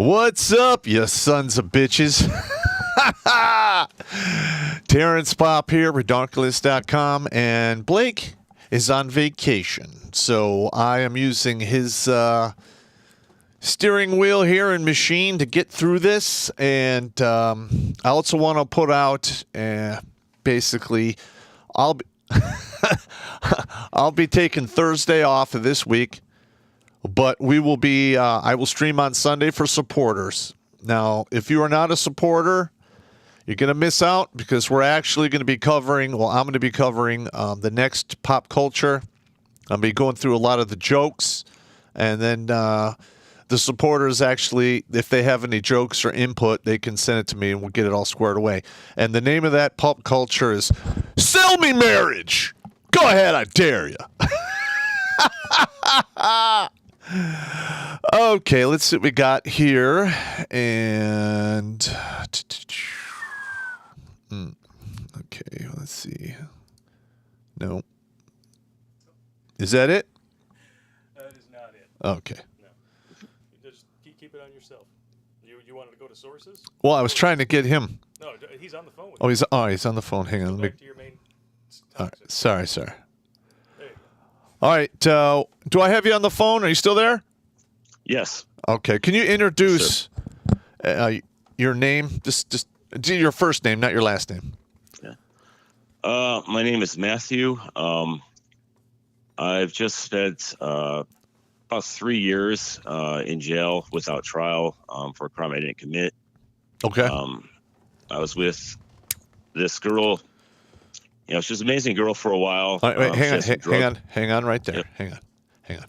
What's up, you sons of bitches? Terrence Popp here, Redonkulous.com, and Blake is on vacation. So I am using his steering wheel here and machine to get through this. And I also want to put out, basically, I'll be taking Thursday off of this week. But we will be, I will stream on Sunday for supporters. Now, if you are not a supporter, you're going to miss out because we're actually going to be covering, well, I'm going to be covering the next pop culture. I'll be going through a lot of the jokes. And then the supporters actually, if they have any jokes or input, they can send it to me and we'll get it all squared away. And the name of that pop culture is Sell Me Marriage. Go ahead, I dare you. Okay, let's see what we got here. And okay, let's see. No. Is that it? That is not it. Okay. No. Just keep it on yourself. You wanted to go to sources? Well, I was trying to get him. No, he's on the phone with you. He's on the phone. Hang on. Go back to your main all right. Sorry. There you go. All right. Do I have you on the phone? Are you still there? Yes. Okay. Can you introduce your name? Just your first name, not your last name. Yeah. My name is Matthew. I've just spent about 3 years in jail without trial for a crime I didn't commit. Okay. I was with this girl. You know, she was an amazing girl for a while. All right, wait, hang on right there. Yep. Hang on.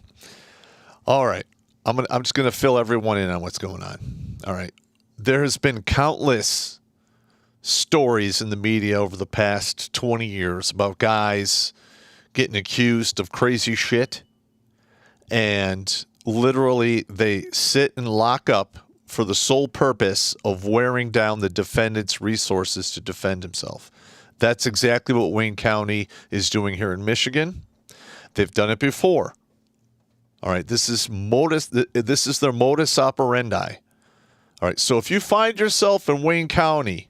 All right. I'm just going to fill everyone in on what's going on. All right. There has been countless stories in the media over the past 20 years about guys getting accused of crazy shit, and literally they sit and lock up for the sole purpose of wearing down the defendant's resources to defend himself. That's exactly what Wayne County is doing here in Michigan. They've done it before. All right, this is their modus operandi. All right, so if you find yourself in Wayne County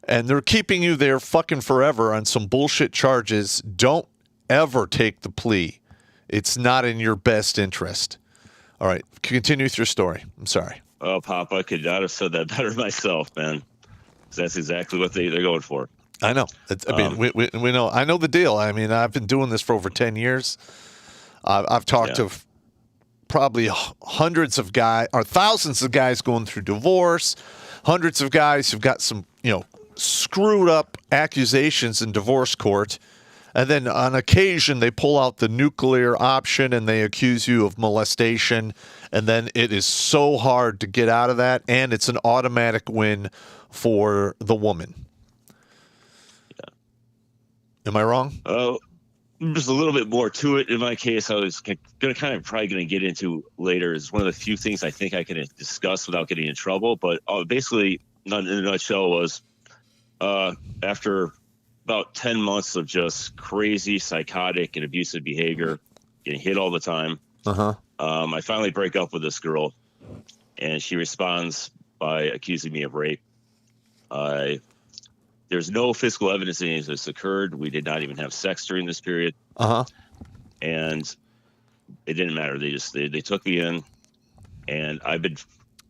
and they're keeping you there fucking forever on some bullshit charges, don't ever take the plea. It's not in your best interest. All right, continue with your story. I'm sorry. Oh, Pop, I could not have said that better myself, man. That's exactly what they're going for. I know. We know. I know the deal. I mean, I've been doing this for over 10 years. I've talked to probably hundreds of guys or thousands of guys going through divorce, hundreds of guys who've got some, screwed up accusations in divorce court. And then on occasion, they pull out the nuclear option and they accuse you of molestation. And then it is so hard to get out of that. And it's an automatic win for the woman. Am I wrong? Oh, just a little bit more to it. In my case, I was probably going to get into later. Is one of the few things I think I can discuss without getting in trouble. But basically, in a nutshell, was after about 10 months of just crazy, psychotic, and abusive behavior, getting hit all the time. I finally break up with this girl, and she responds by accusing me of rape. There's no physical evidence that any of this occurred. We did not even have sex during this period. And it didn't matter. They took me in, and I've been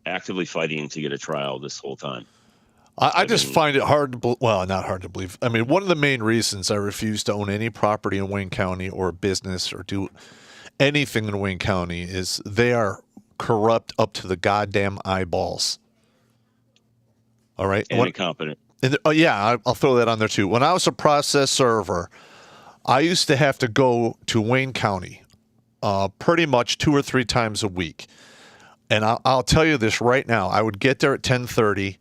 actively fighting to get a trial this whole time. I just find it hard to not hard to believe. I mean, one of the main reasons I refuse to own any property in Wayne County or business or do anything in Wayne County is they are corrupt up to the goddamn eyeballs. All right? And incompetent. I'll throw that on there too. When I was a process server, I used to have to go to Wayne County pretty much 2 or 3 times a week. And I'll tell you this right now. I would get there at 10:30,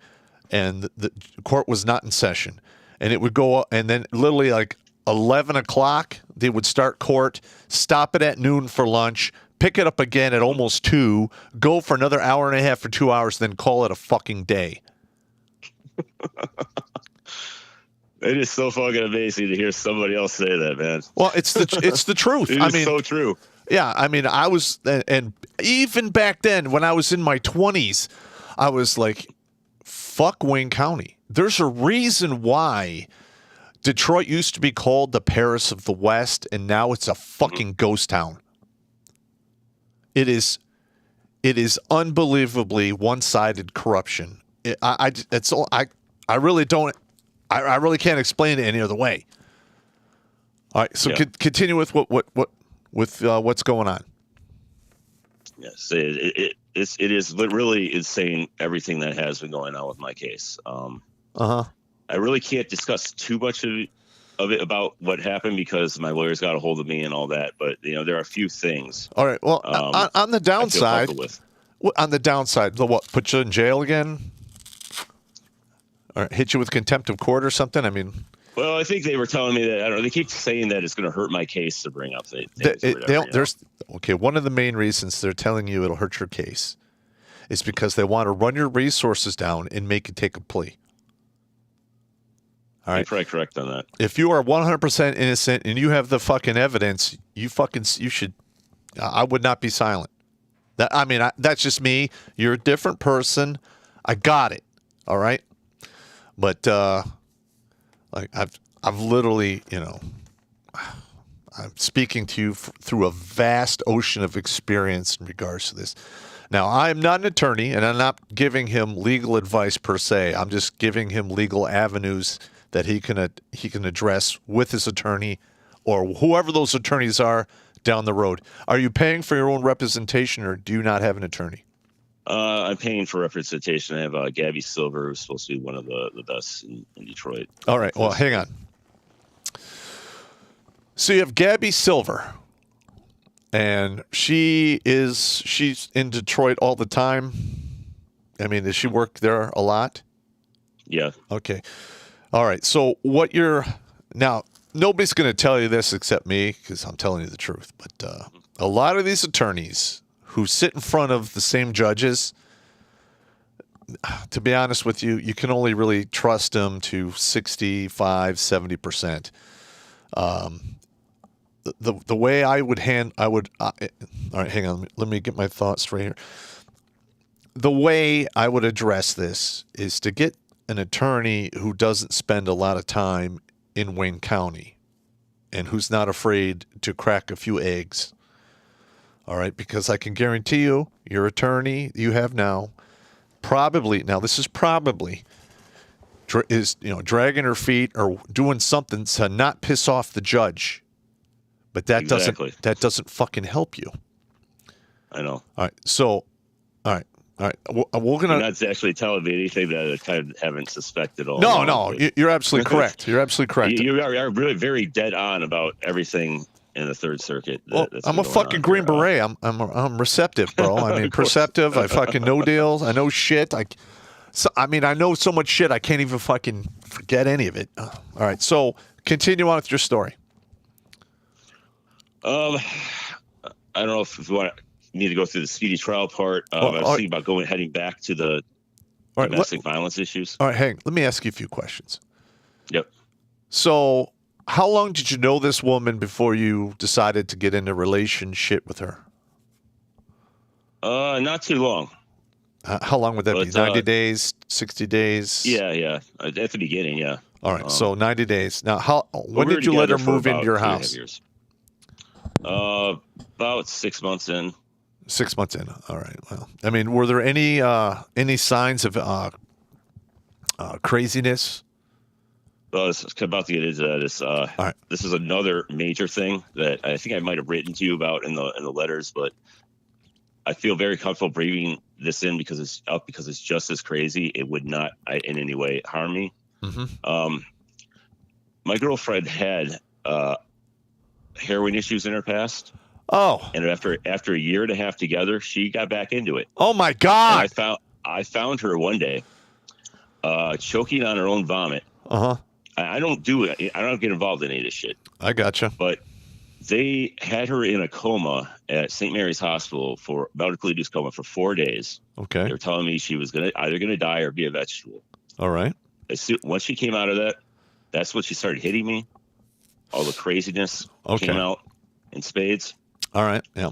and the court was not in session. And it would go, and then literally like 11 o'clock, they would start court, stop it at noon for lunch, pick it up again at almost 2, go for another hour and a half or 2 hours, then call it a fucking day. It is so fucking amazing to hear somebody else say that, man. Well, it's the truth. It is so true. Yeah, I mean, I was, and even back then, when I was in my 20s, I was like, fuck Wayne County. There's a reason why Detroit used to be called the Paris of the West, and now it's a fucking ghost town. It is unbelievably one-sided corruption. I really don't, I really can't explain it any other way. All right, so continue with what's going on. Yes, it is really insane, everything that has been going on with my case. I really can't discuss too much of it about what happened because my lawyers got a hold of me and all that. But there are a few things. All right. Well, on the downside, the what? Put you in jail again? Or hit you with contempt of court or something? I mean. Well, I think they were telling me that, I don't know, they keep saying that it's going to hurt my case to bring up things. Okay, one of the main reasons they're telling you it'll hurt your case is because they want to run your resources down and make you take a plea. All right. You're probably correct on that. If you are 100% innocent and you have the fucking evidence, you should, I would not be silent. That's just me. You're a different person. I got it. All right. But, like I've literally, I'm speaking to you through a vast ocean of experience in regards to this. Now, I'm not an attorney, and I'm not giving him legal advice per se. I'm just giving him legal avenues that he can address with his attorney or whoever those attorneys are down the road. Are you paying for your own representation, or do you not have an attorney? I'm paying for representation. I have Gabby Silver, who's supposed to be one of the best in Detroit. All right. Well, hang on. So you have Gabby Silver, and she's in Detroit all the time. I mean, does she work there a lot? Yeah. Okay. All right. So now, nobody's going to tell you this except me because I'm telling you the truth. But a lot of these attorneys who sit in front of the same judges, to be honest with you, you can only really trust them to 65, 70%. The way all right, hang on, let me get my thoughts straight here. The way I would address this is to get an attorney who doesn't spend a lot of time in Wayne County and who's not afraid to crack a few eggs. All right, because I can guarantee you, your attorney you have now, this is probably dragging her feet or doing something to not piss off the judge, but that doesn't fucking help you. I know. All right, so, all right, we're gonna. You're not actually telling me anything that I kind of haven't suspected all. No, you're absolutely correct. You're absolutely correct. You are really very dead on about everything in the Third Circuit. I'm a fucking Green Beret. I'm receptive, bro. I mean, perceptive. I fucking know deals. I know shit. I know so much shit I can't even fucking forget any of it. All right, so continue on with your story. I don't know if you want me to go through the speedy trial part. I was thinking about heading back to the domestic violence issues. All right, let me ask you a few questions. Yep. So, how long did you know this woman before you decided to get into a relationship with her? Not too long. How long would that be? 90 days, 60 days? Yeah. At the beginning, yeah. All right, so 90 days. Now, when did you let her move into your house? 2.5 years. About 6 months in. 6 months in. All right. Well, I mean, were there any signs of craziness? Well, I was about to get into that. All right. This is another major thing that I think I might have written to you about in the letters, but I feel very comfortable bringing this in because it's just as crazy. It would not in any way harm me. Mm-hmm. My girlfriend had heroin issues in her past. Oh. And after a year and a half together, she got back into it. Oh my God. And I found her one day choking on her own vomit. Uh-huh. I don't do it. I don't get involved in any of this shit. I gotcha. But they had her in a coma at St. Mary's Hospital for medically-induced coma for 4 days. Okay. They were telling me she was either gonna die or be a vegetable. All right. Once she came out of that, that's when she started hitting me. All the craziness came out in spades. All right. Yeah.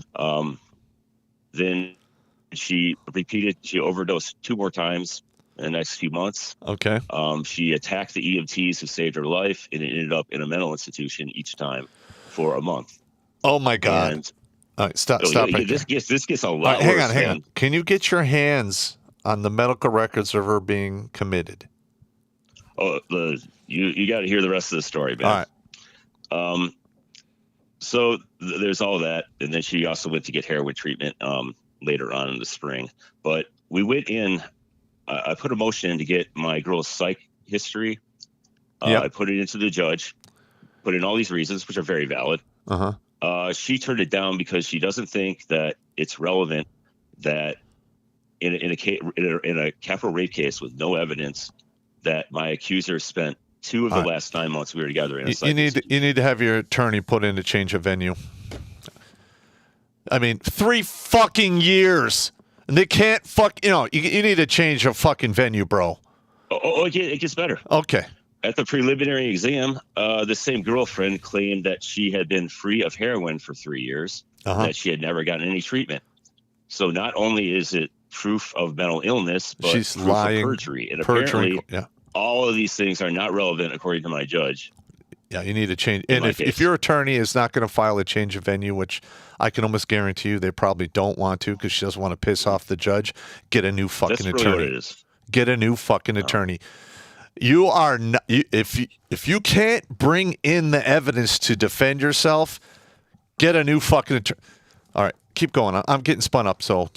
Then she overdosed 2 more times in the next few months. Okay. She attacked the EMTs who saved her life, and it ended up in a mental institution each time for a month. Oh my God. And all right, stop right this there. gets a All lot right, hang worse. on. Man. Can you get your hands on the medical records of her being committed? Oh, you got to hear the rest of the story, man. All right. So there's all that, and then she also went to get heroin treatment later on in the spring. But we went in. I put a motion in to get my girl's psych history. Yep. I put it into the judge. Put in all these reasons, which are very valid. She turned it down because she doesn't think that it's relevant that in a capital rape case with no evidence that my accuser spent 2 of the last 9 months we were together in a psych institution. You need to have your attorney put in a change of venue. I mean, 3 fucking years, and they can't you need to change a fucking venue, bro. It gets better. Okay. At the preliminary exam, the same girlfriend claimed that she had been free of heroin for 3 years, that she had never gotten any treatment. So not only is it proof of mental illness, but she's proof lying, of perjury. And apparently, yeah. all of these things are not relevant according to my judge. Yeah, you need to change. And if your attorney is not going to file a change of venue, which I can almost guarantee you they probably don't want to because she doesn't want to piss off the judge, get a new fucking That's attorney. really what it is. Get a new fucking attorney. You are not, if you can't bring in the evidence to defend yourself, get a new fucking attorney. All right, keep going. I'm getting spun up, so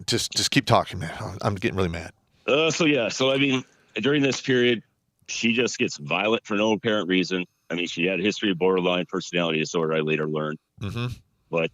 just keep talking, man. I'm getting really mad. So I mean, during this period, she just gets violent for no apparent reason. I mean, she had a history of borderline personality disorder, I later learned. But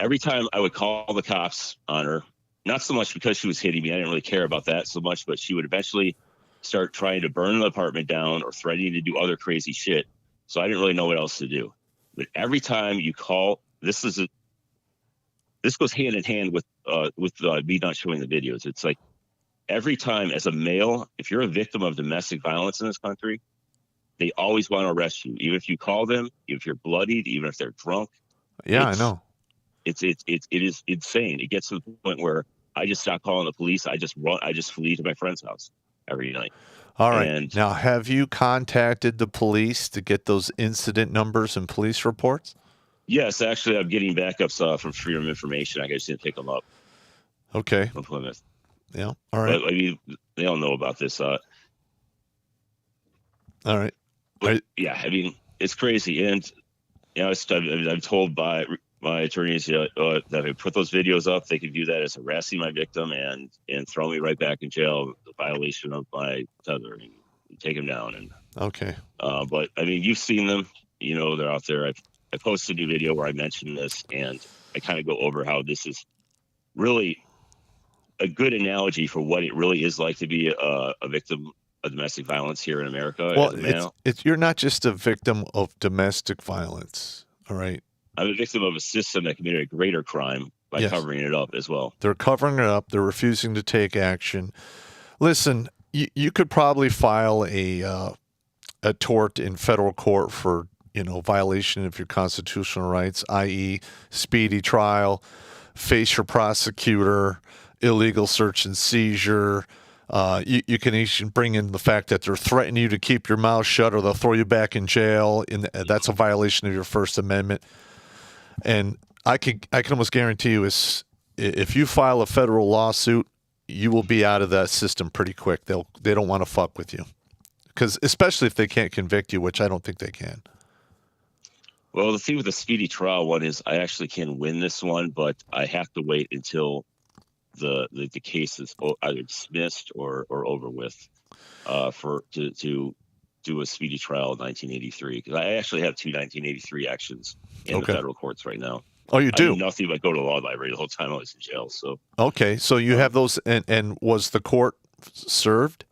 every time I would call the cops on her, not so much because she was hitting me, I didn't really care about that so much, but she would eventually start trying to burn the apartment down or threatening to do other crazy shit. So I didn't really know what else to do. But every time you call, this goes hand in hand with me not showing the videos. It's like every time as a male, if you're a victim of domestic violence in this country, they always want to arrest you. Even if you call them, if you're bloodied, even if they're drunk. Yeah, I know. It is insane. It gets to the point where I just stop calling the police. I just flee to my friend's house every night. All right. Now, have you contacted the police to get those incident numbers and police reports? Yes, actually, I'm getting backups from Freedom of Information. I just didn't pick them up. Okay. From Plymouth. Yeah. All right. But, I mean, they don't know about this. All right. But, yeah, I mean, it's crazy. And, I'm told by my attorneys that if I put those videos up, they could view that as harassing my victim and throw me right back in jail, the violation of my tethering, and take him down. And okay. But, I mean, you've seen them. They're out there. I posted a new video where I mentioned this, and I kind of go over how this is really a good analogy for what it really is like to be a victim of domestic violence here in America. Well, you're not just a victim of domestic violence, all right? I'm a victim of a system that committed a greater crime by covering it up as well. They're covering it up. They're refusing to take action. Listen, you could probably file a tort in federal court for violation of your constitutional rights, i.e., speedy trial, face your prosecutor, illegal search and seizure. You can even bring in the fact that they're threatening you to keep your mouth shut or they'll throw you back in jail. That's a violation of your First Amendment. And I can almost guarantee you if you file a federal lawsuit, you will be out of that system pretty quick. They don't want to fuck with you, because especially if they can't convict you, which I don't think they can. Well, the thing with the speedy trial one is I actually can win this one, but I have to wait until the case is either dismissed or over with to do a speedy trial in 1983, because I actually have 2 1983 actions in the federal courts right now. Oh, you do? I do nothing but go to the law library the whole time I was in jail. So okay, so you have those, and was the court served?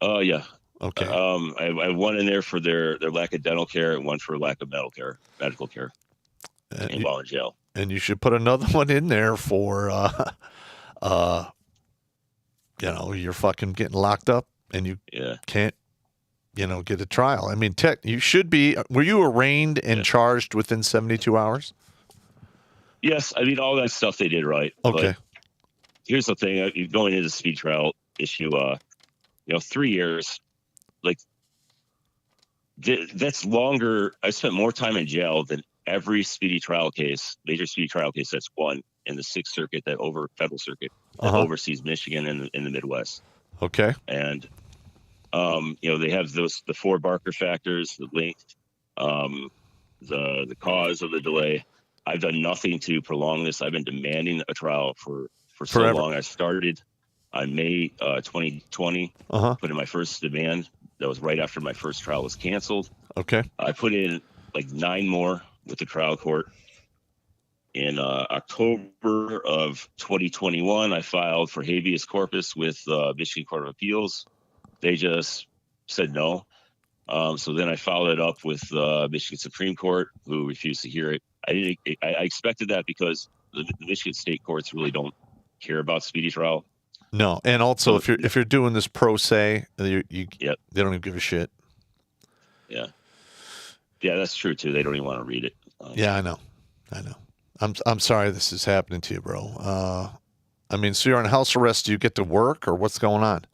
Yeah. Okay. I have one in there for their lack of dental care and one for lack of medical care, while in jail. And you should put another one in there for you're fucking getting locked up and you can't get a trial. I mean, you should be. Were you arraigned and charged within 72 hours? Yes, I mean all that stuff they did right. Okay. But here's the thing: going into the speed trial issue, 3 years, like that's longer. I spent more time in jail than every major speedy trial case that's won in the Sixth Circuit, federal circuit that oversees Michigan and in the Midwest. Okay. And they have the 4 Barker factors, the length, the cause of the delay. I've done nothing to prolong this. I've been demanding a trial for so Forever. long. I started on May 2020, put in my first demand. That was right after my first trial was canceled. Okay. I put in like 9 more with the trial court. In October of 2021, I filed for habeas corpus with Michigan Court of Appeals. They just said no. So then I followed it up with Michigan Supreme Court, who refused to hear it. I expected that because the Michigan state courts really don't care about speedy trial. No, and also if you're doing this pro se, they don't even give a shit. Yeah, that's true too. They don't even want to read it. Yeah, I know. I'm sorry this is happening to you, bro. I mean, so you're on house arrest. Do you get to work, or what's going on?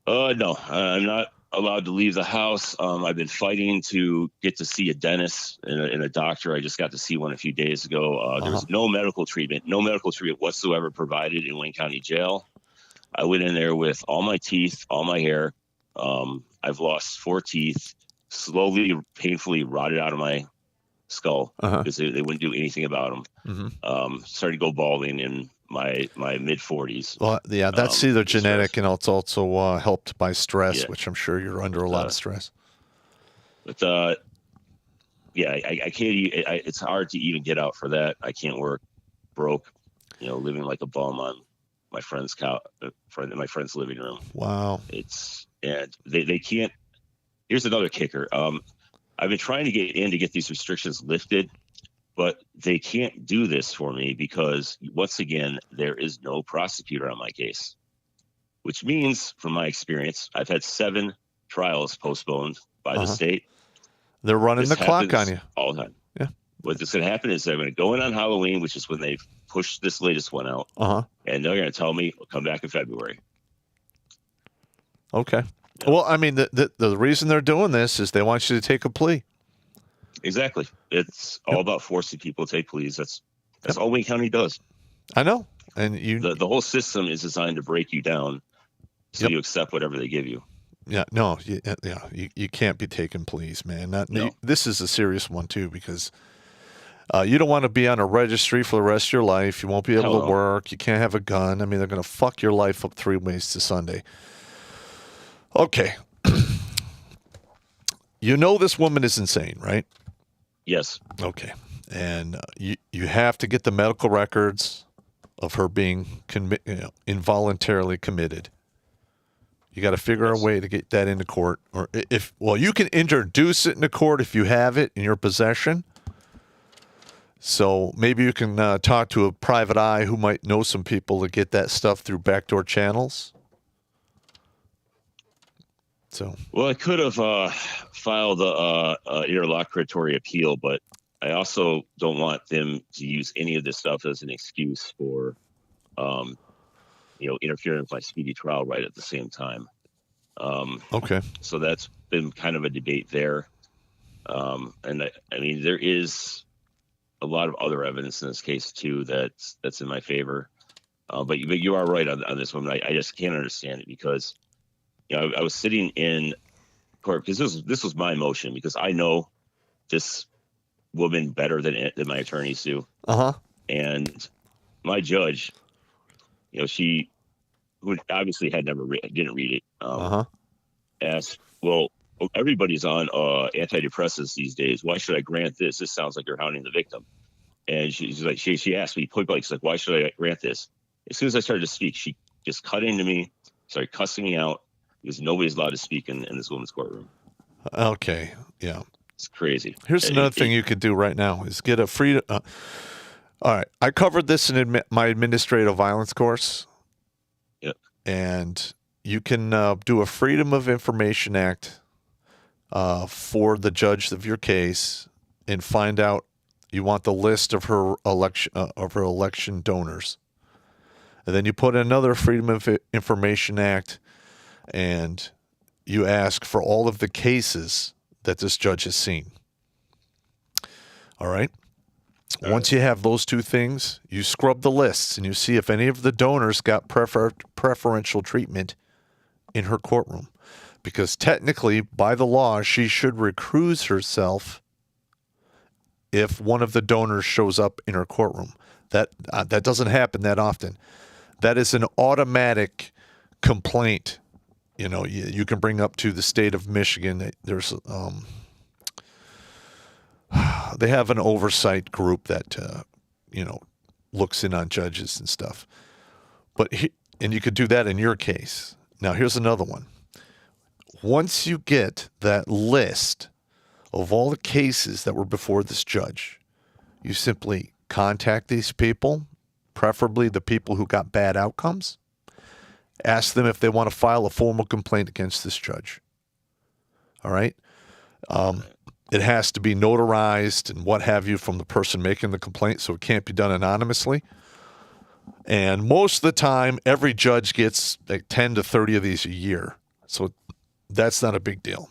No, I'm not allowed to leave the house. I've been fighting to get to see a dentist and a doctor. I just got to see one a few days ago. There's no medical treatment whatsoever provided in Wayne County Jail. I went in there with all my teeth, all my hair. I've lost 4 teeth, slowly, painfully rotted out of my skull because they wouldn't do anything about them. Started to go balding in my mid 40s. Well, yeah, that's either genetic and it's also helped by stress, which I'm sure you're under a lot of stress. But I can't. It's hard to even get out for that. I can't work, broke, living like a bum on my friend's my friend's living room. Wow. And they can't. Here's another kicker. I've been trying to get these restrictions lifted, but they can't do this for me because, once again, there is no prosecutor on my case, which means, from my experience, I've had 7 trials postponed by the state. They're running the clock on you all the time. Yeah. What's going to happen is I'm going to go in on Halloween, which is when they've pushed this latest one out, and they're going to tell me, come back in February. Okay. Well, I mean, the reason they're doing this is they want you to take a plea. Exactly. It's all about forcing people to take pleas. That's all Wayne County does. I know. And the whole system is designed to break you down so you accept whatever they give you. Yeah, no, you can't be taking pleas, man. This is a serious one too, because you don't want to be on a registry for the rest of your life. You won't be able to work. You can't have a gun. I mean, they're going to fuck your life up 3 ways to Sunday. Okay. This woman is insane, right? Yes. Okay. And you have to get the medical records of her being involuntarily committed. You got to figure a way to get that into court, or you can introduce it into court if you have it in your possession. So maybe you can talk to a private eye who might know some people to get that stuff through backdoor channels. So, well, I could have filed an interlocutory appeal, but I also don't want them to use any of this stuff as an excuse for, interfering with my speedy trial right at the same time. Okay. So that's been kind of a debate there. And I mean, there is a lot of other evidence in this case too that's in my favor. But you are right on this one. I just can't understand it because. I was sitting in court because this was my motion because I know this woman better than my attorneys do. And my judge, she, who obviously didn't read it, asked, well, everybody's on antidepressants these days. Why should I grant this? This sounds like you're hounding the victim. And she's like, she asked me point blank, she's like, why should I grant this? As soon as I started to speak, she just cut into me, started cussing me out. Because nobody's allowed to speak in this woman's courtroom. Okay, yeah. It's crazy. Here's another thing you could do right now is get a free... all right, I covered this in my administrative violence course. Yep. And you can do a Freedom of Information Act for the judge of your case and find out. You want the list of her election donors, and then you put another Freedom of Information Act, and you ask for all of the cases that this judge has seen. All right. Once you have those two things, you scrub the lists and you see if any of the donors got preferential treatment in her courtroom. Because technically, by the law, she should recuse herself if one of the donors shows up in her courtroom. That doesn't happen that often. That is an automatic complaint. You know, you can bring up to the state of Michigan. There's they have an oversight group that looks in on judges and stuff. And you could do that in your case. Now here's another one. Once you get that list of all the cases that were before this judge, you simply contact these people, preferably the people who got bad outcomes. Ask them if they want to file a formal complaint against this judge. All right? It has to be notarized and what have you from the person making the complaint, so it can't be done anonymously. And most of the time, every judge gets like 10 to 30 of these a year. So that's not a big deal.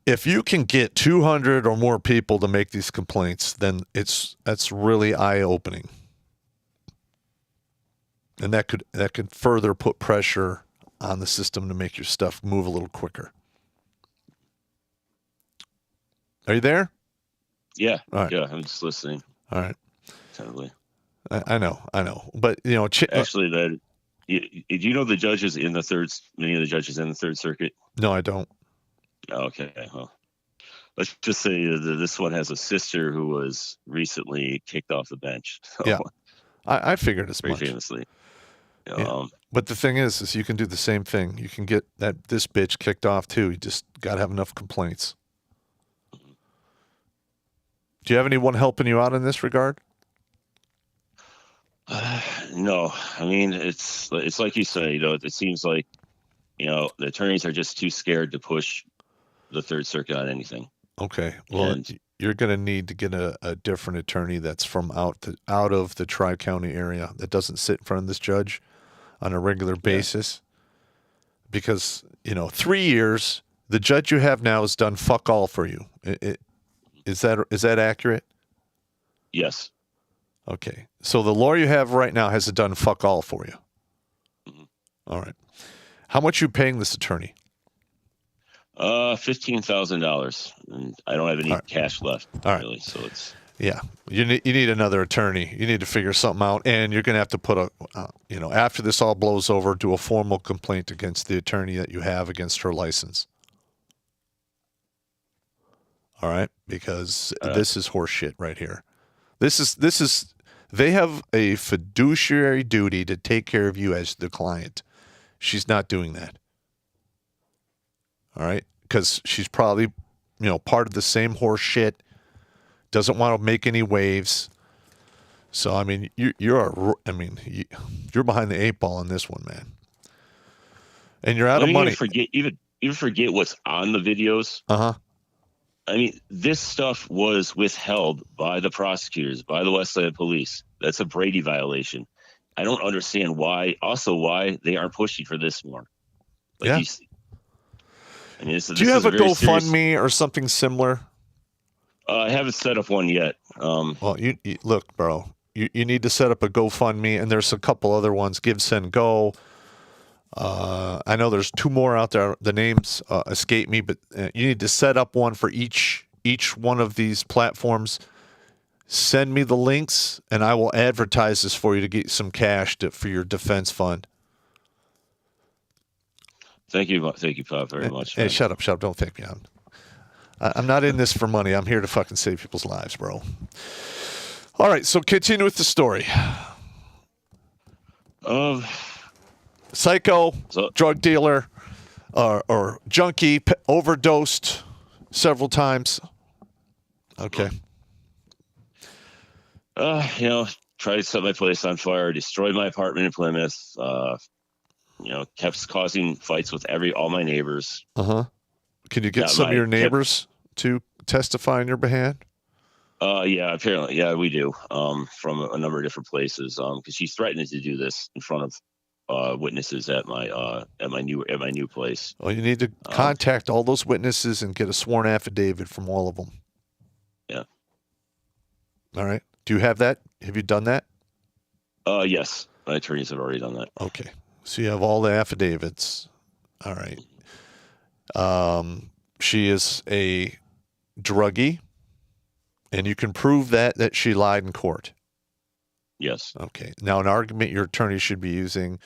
If you can get 200 or more people to make these complaints, then that's really eye-opening. And that could further put pressure on the system to make your stuff move a little quicker. Are you there? Yeah. All right. Yeah, I'm just listening. All right. Totally. I know. But, actually, do you know the judges in the many of the judges in the Third Circuit? No, I don't. Okay. Well, let's just say that this one has a sister who was recently kicked off the bench. So, yeah. I figured as very much. famously. Yeah. But the thing is you can do the same thing. You can get this bitch kicked off too. You just got to have enough complaints. Do you have anyone helping you out in this regard? No. I mean, it's like you say, it seems like, the attorneys are just too scared to push the Third Circuit on anything. Okay. Well, you're going to need to get a different attorney that's from out of the Tri-County area that doesn't sit in front of this judge on a regular basis. Yeah. Because, 3 years, the judge you have now has done fuck all for you. Is that accurate? Yes. Okay. So the lawyer you have right now hasn't done fuck all for you. Mm-hmm. All right. How much are you paying this attorney? $15,000, and I don't have any cash left. All right. Really, so it's you need another attorney. You need to figure something out, and you're going to have to put after this all blows over, do a formal complaint against the attorney that you have against her license. All right, because this is horseshit right here. This is they have a fiduciary duty to take care of you as the client. She's not doing that. All right, because she's probably part of the same horse shit. Doesn't want to make any waves. So I mean, you're behind the 8 ball on this one, man. And you're out of money. Even forget what's on the videos. I mean, this stuff was withheld by the prosecutors, by the Westside Police. That's a Brady violation. I don't understand why they aren't pushing for this more. Do you have a GoFundMe or something similar? I haven't set up one yet. Well, you look, bro. You need to set up a GoFundMe, and there's a couple other ones. Give, Send, Go. I know there's 2 more out there. The names escape me, but you need to set up one for each one of these platforms. Send me the links, and I will advertise this for you to get some cash for your defense fund. Thank you, Popp, very much. Hey, shut up! Don't thank me. I'm not in this for money. I'm here to fucking save people's lives, bro. All right, so continue with the story. Psycho, drug dealer, or junkie, overdosed several times. Okay. Tried to set my place on fire, destroyed my apartment in Plymouth. Kept causing fights with all my neighbors. Can you get Yeah, some of your neighbors to testify on your behalf? Yeah, apparently, yeah, we do. From a number of different places. Because she's threatening to do this in front of witnesses at my new place. Well, you need to contact all those witnesses and get a sworn affidavit from all of them. Yeah. All right. Do you have that? Have you done that? Yes, my attorneys have already done that. Okay. So you have all the affidavits. All right. She is a druggie, and you can prove that she lied in court. Yes. Okay. Now, an argument your attorney should be using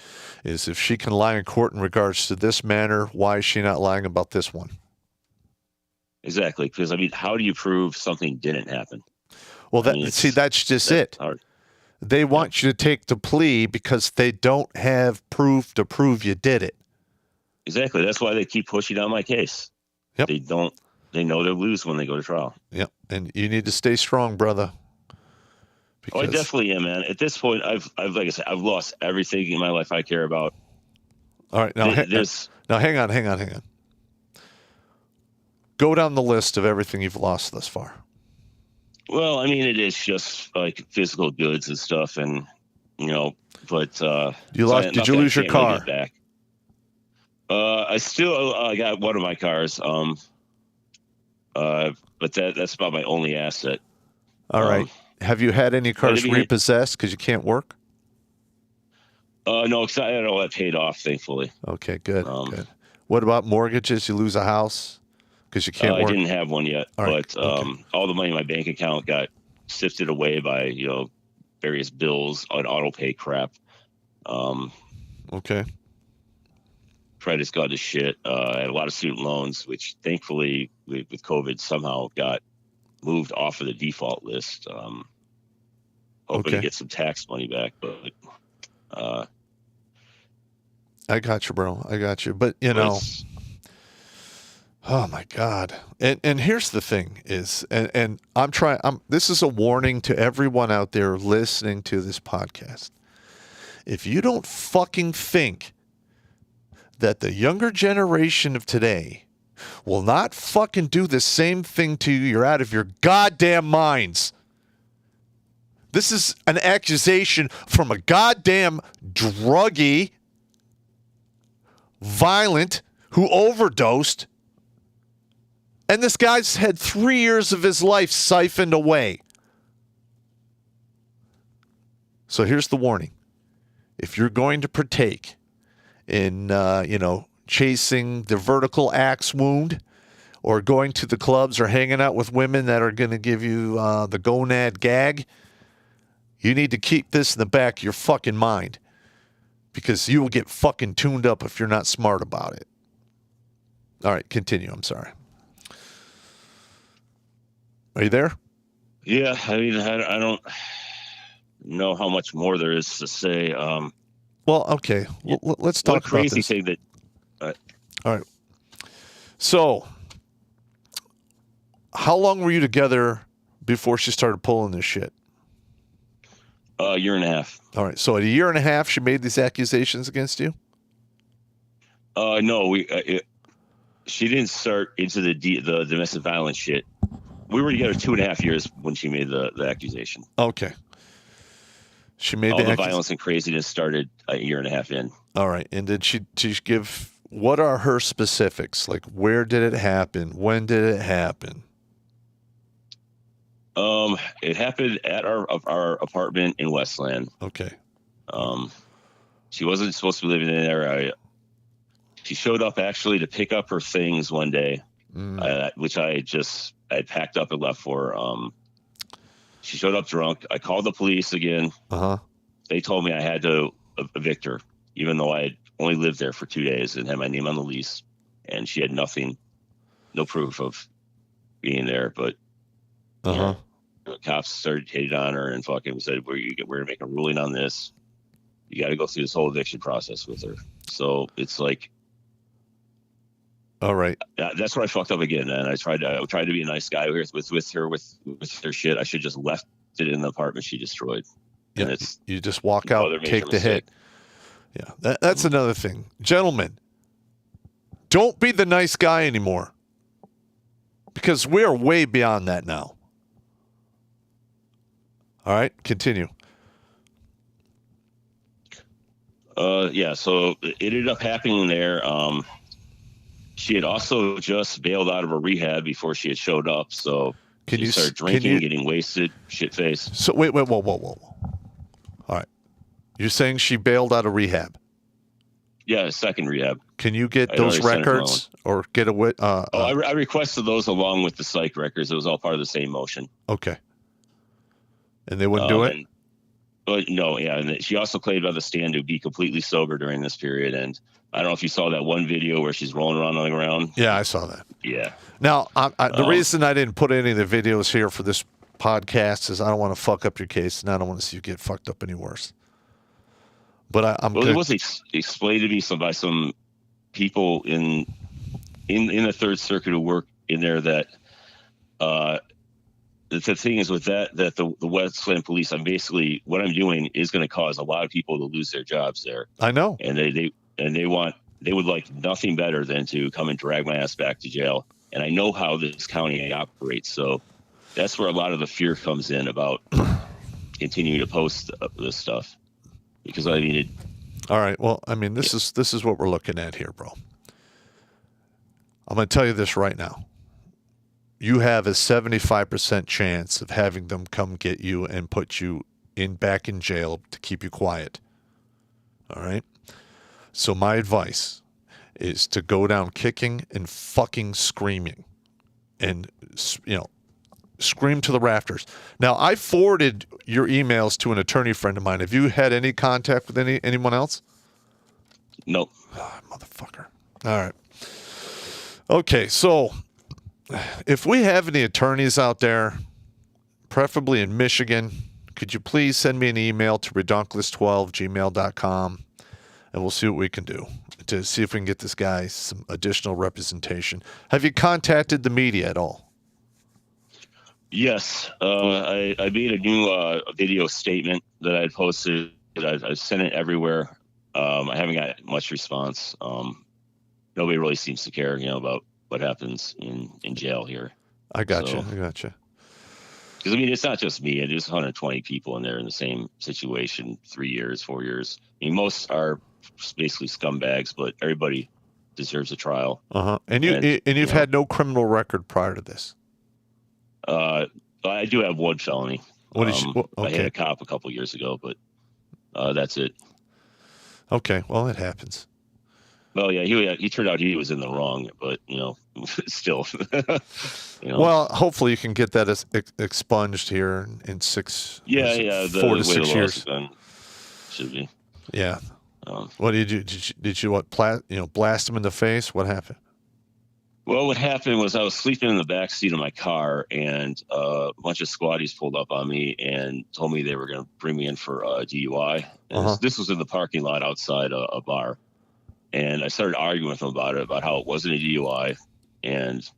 is if she can lie in court in regards to this matter, why is she not lying about this one? Exactly. Because, I mean, how do you prove something didn't happen? Well, that's just it. Hard. They want you to take the plea because they don't have proof to prove you did it. Exactly. That's why they keep pushing down my case. Yep. They know they'll lose when they go to trial. Yep. And you need to stay strong, brother. I definitely am, man. At this point, I've like I said, I've lost everything in my life I care about. All right. Now hang on. Go down the list of everything you've lost thus far. Well, I mean, it is just like physical goods and stuff, and but did you lose your car? Really back. I still got one of my cars, but that's about my only asset. All right. Have you had any cars repossessed because you can't work? No, because I had all that paid off, thankfully. Okay, good. Good. What about mortgages? You lose a house because you can't work? I didn't have one yet, but all the money in my bank account got sifted away by various bills on auto pay crap. Okay. Credit's gone to shit. I had a lot of student loans, which thankfully with COVID somehow got moved off of the default list. Hoping to get some tax money back, but I got you, bro. I got you. But oh my God. And here's the thing is, and this is a warning to everyone out there listening to this podcast. If you don't fucking think that the younger generation of today will not fucking do the same thing to you, you're out of your goddamn minds. This is an accusation from a goddamn druggie, violent, who overdosed. And this guy's had 3 years of his life siphoned away. So here's the warning. If you're going to partake in, chasing the vertical axe wound or going to the clubs or hanging out with women that are going to give you the gonad gag, you need to keep this in the back of your fucking mind because you will get fucking tuned up if you're not smart about it. All right, continue. I'm sorry. Are you there? Yeah, I mean, I don't know how much more there is to say. Well, okay. Let's talk about this. What a crazy thing that... All right. So, how long were you together before she started pulling this shit? A year and a half. All right. So, at a year and a half, she made these accusations against you? No, she didn't start into the domestic violence shit. We were together 2.5 years when she made the accusation. Okay. She made all the violence and craziness started a year and a half in. All right. And did she give... What are her specifics? Like, where did it happen? When did it happen? It happened at our apartment in Westland. Okay. She wasn't supposed to be living in there. She showed up actually to pick up her things one day, which I packed up and left for her. She showed up drunk. I called the police again. They told me I had to evict her, even though I had only lived there for 2 days and had my name on the lease, and she had no proof of being there. But the cops started hitting on her and fucking said, we're gonna make a ruling on this. You got to go through this whole eviction process with her. So it's like, all right, that's where I fucked up again. And I tried to be a nice guy with her shit. I should just left it in the apartment she destroyed. Yeah, and it's you just walk out, take the hit. Yeah, that's another thing. Gentlemen, don't be the nice guy anymore. Because we're way beyond that now. All right, continue. Yeah, so it ended up happening there. She had also just bailed out of a rehab before she had showed up. So she started drinking, getting wasted, shit-faced. So wait, whoa. All right. You're saying she bailed out of rehab? Yeah, second rehab. Can you get those records or get a... I requested those along with the psych records. It was all part of the same motion. Okay. And they wouldn't do it? No, yeah. And she also claimed on the stand to be completely sober during this period. And I don't know if you saw that one video where she's rolling around on the ground. Yeah, I saw that. Yeah. Now, the reason I didn't put any of the videos here for this podcast is I don't want to fuck up your case, and I don't want to see you get fucked up any worse. But it was explained to me by some people in the Third Circuit who work in there that the thing is with that the Westland Police, I'm basically what I'm doing is going to cause a lot of people to lose their jobs there. I know, and they would like nothing better than to come and drag my ass back to jail. And I know how this county operates, so that's where a lot of the fear comes in about continuing to post this stuff. Because I mean, all right. Well, I mean, this is what we're looking at here, bro. I'm going to tell you this right now. You have a 75% chance of having them come get you and put you back in jail to keep you quiet. All right. So my advice is to go down kicking and fucking screaming, and scream to the rafters. Now, I forwarded your emails to an attorney friend of mine. Have you had any contact with anyone else? No. Oh, motherfucker. All right. Okay, so if we have any attorneys out there, preferably in Michigan, could you please send me an email to redonkulous12@gmail.com, and we'll see what we can do to see if we can get this guy some additional representation. Have you contacted the media at all? Yes, I made a new video statement that I posted. I sent it everywhere. I haven't got much response. Nobody really seems to care, about what happens in jail here. I got you. Because I mean, it's not just me. There's 120 people in there in the same situation. 3 years, 4 years. I mean, most are basically scumbags, but everybody deserves a trial. And you've had no criminal record prior to this. I do have one felony. Okay. I hit a cop a couple years ago, but that's it. Okay, well, it happens. Well, yeah, he turned out he was in the wrong, but still. Well, hopefully you can get that expunged here in 4 to 6 years. Should be. Yeah. What did you do? Did you blast him in the face? What happened? Well, what happened was I was sleeping in the back seat of my car, and a bunch of squatties pulled up on me and told me they were going to bring me in for DUI. And this was in the parking lot outside a bar. And I started arguing with them about how it wasn't a DUI. And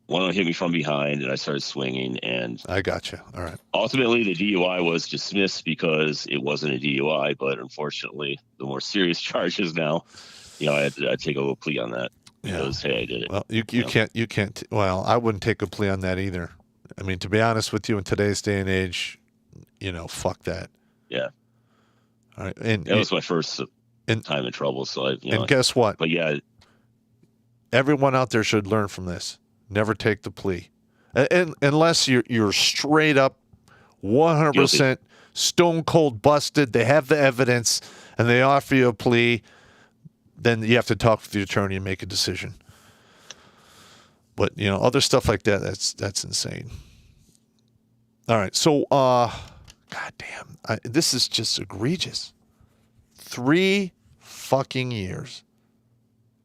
one of them hit me from behind, and I started swinging. And I got you. All right. Ultimately, the DUI was dismissed because it wasn't a DUI. But unfortunately, the more serious charges now, I had to take a little plea on that. Because, hey, I did it. Well, you can't. Well, I wouldn't take a plea on that either. I mean, to be honest with you, in today's day and age, fuck that. Yeah. All right. And that was my first time in trouble. So and guess what? But yeah, everyone out there should learn from this. Never take the plea, and unless you're straight up 100% stone cold busted. They have the evidence, and they offer you a plea. Then you have to talk with the attorney and make a decision. But, other stuff like that, that's insane. All right. So, goddamn, this is just egregious. 3 fucking years.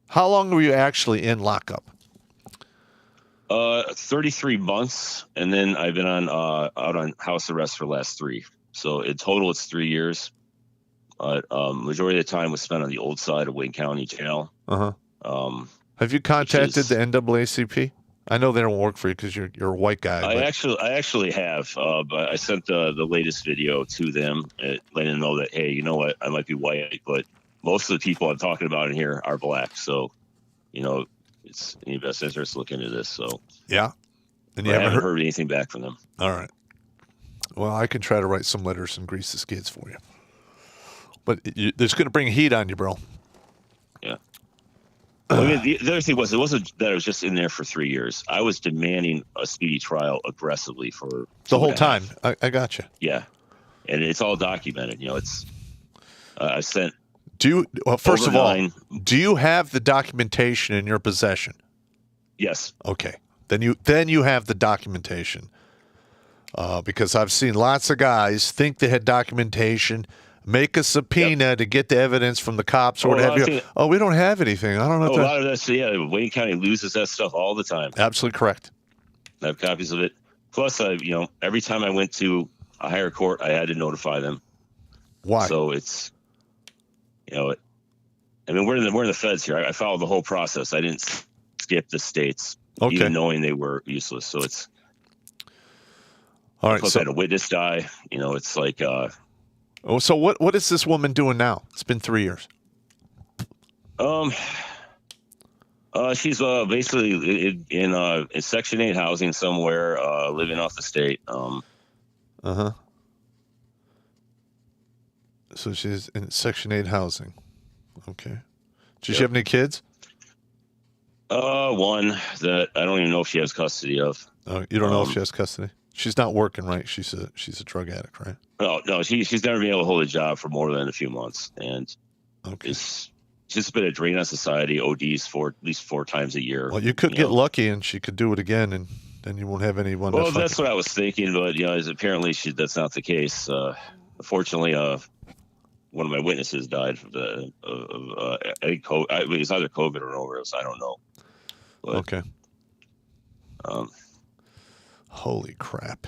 How long were you actually in lockup? 33 months. And then I've been out on house arrest for the last 3. So in total, it's 3 years. Majority of the time was spent on the old side of Wayne County Jail. Have you contacted the NAACP? I know they don't work for you because you're a white guy. I actually have, but I sent the latest video to them, letting them know that, hey, you know what, I might be white, but most of the people I'm talking about in here are black. So, it's in your best interest to look into this. So Yeah. And I haven't heard anything back from them. All right. Well, I can try to write some letters and grease the skids for you. But there's going to bring heat on you, bro. Yeah. Well, I mean, the other thing was, it wasn't that I was just in there for 3 years. I was demanding a speedy trial aggressively for the whole time. I got you. Yeah. And it's all documented. You know, it's, I sent. First of all, do you have the documentation in your possession? Yes. Okay. Then you have the documentation. Because I've seen lots of guys think they had documentation, make a subpoena to get the evidence from the cops or what have you. Oh, we don't have anything. I don't know. A lot of that, yeah, Wayne County loses that stuff all the time. Absolutely correct. I have copies of it. Plus, every time I went to a higher court, I had to notify them. Why? So it's, we're in the feds here. I followed the whole process. I didn't skip the states, even knowing they were useless. So it's. All right. Plus, I had a witness die. It's like. So what is this woman doing now? It's been 3 years. She's basically in Section 8 housing somewhere, living off the state. So she's in Section 8 housing. Okay. Does she have any kids? One that I don't even know if she has custody of. Oh, you don't know if she has custody? She's not working, right? She's a drug addict, right? No, she's never been able to hold a job for more than a few months, and it's just been a drain on society. ODs at least 4 times a year. Well, you could get lucky, and she could do it again, and then you won't have anyone. Well, that's what I was thinking, but apparently that's not the case. Unfortunately, one of my witnesses died of it was either COVID or an overdose. I don't know. But, okay. Holy crap.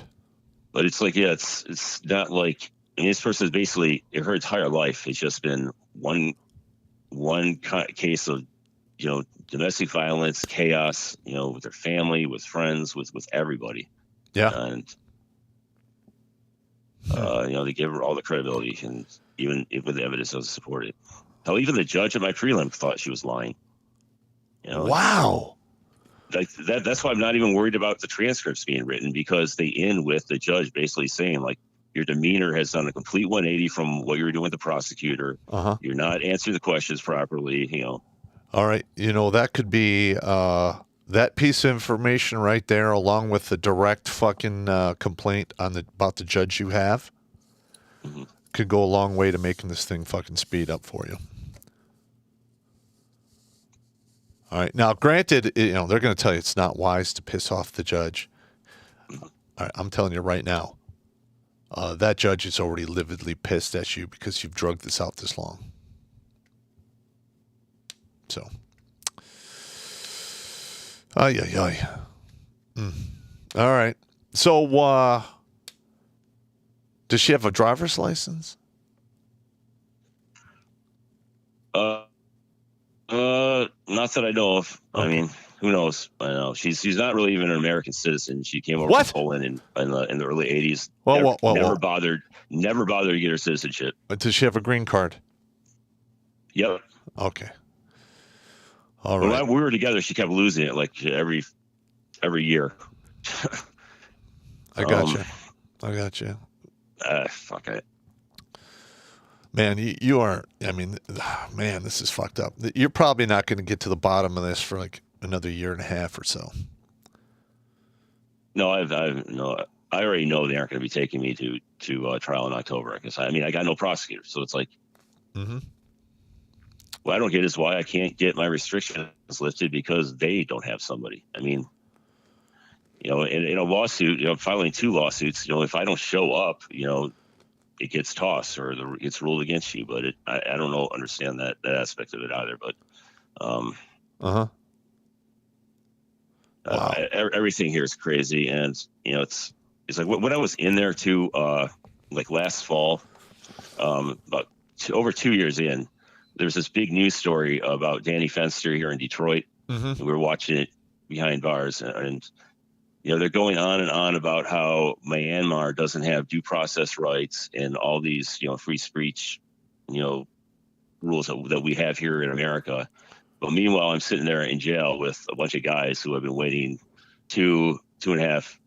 But it's like, it's not like, this person is basically, her entire life has just been one case of, domestic violence, chaos, with their family, with friends, with everybody. Yeah. And, they give her all the credibility, and even with the evidence doesn't support it. Hell, even the judge at my prelim thought she was lying. Wow. Like that's why I'm not even worried about the transcripts being written, because they end with the judge basically saying, like, your demeanor has done a complete 180 from what you were doing with the prosecutor. You're not answering the questions properly. All right. That could be that piece of information right there, along with the direct fucking complaint about the judge you have, could go a long way to making this thing fucking speed up for you. All right. Now, granted, they're going to tell you it's not wise to piss off the judge. All right, I'm telling you right now, that judge is already lividly pissed at you because you've drugged this out this long. So, All right. So, does she have a driver's license? Not that I know of. Okay. I mean, who knows? I know she's not really even an American citizen. She came over from Poland in the early 80s. Never bothered to get her citizenship. But does she have a green card? Yep. Okay. All right. When we were together, she kept losing it like every year. I got you. Fuck it. Man, you are. I mean, man, this is fucked up. You're probably not going to get to the bottom of this for like another year and a half or so. No, I already know they aren't going to be taking me to trial in October. I got no prosecutor, so it's like, what I don't get is why I can't get my restrictions lifted, because they don't have somebody. I mean, in a lawsuit, filing 2 lawsuits, if I don't show up, it gets tossed or it gets ruled against you. But I don't understand that aspect of it either. But wow. Everything here is crazy, and it's like when I was in there too, like last fall, about over 2 years in, there's this big news story about Danny Fenster here in Detroit. And we were watching it behind bars, and they're going on and on about how Myanmar doesn't have due process rights and all these, free speech, rules that we have here in America. But meanwhile, I'm sitting there in jail with a bunch of guys who have been waiting 2.5,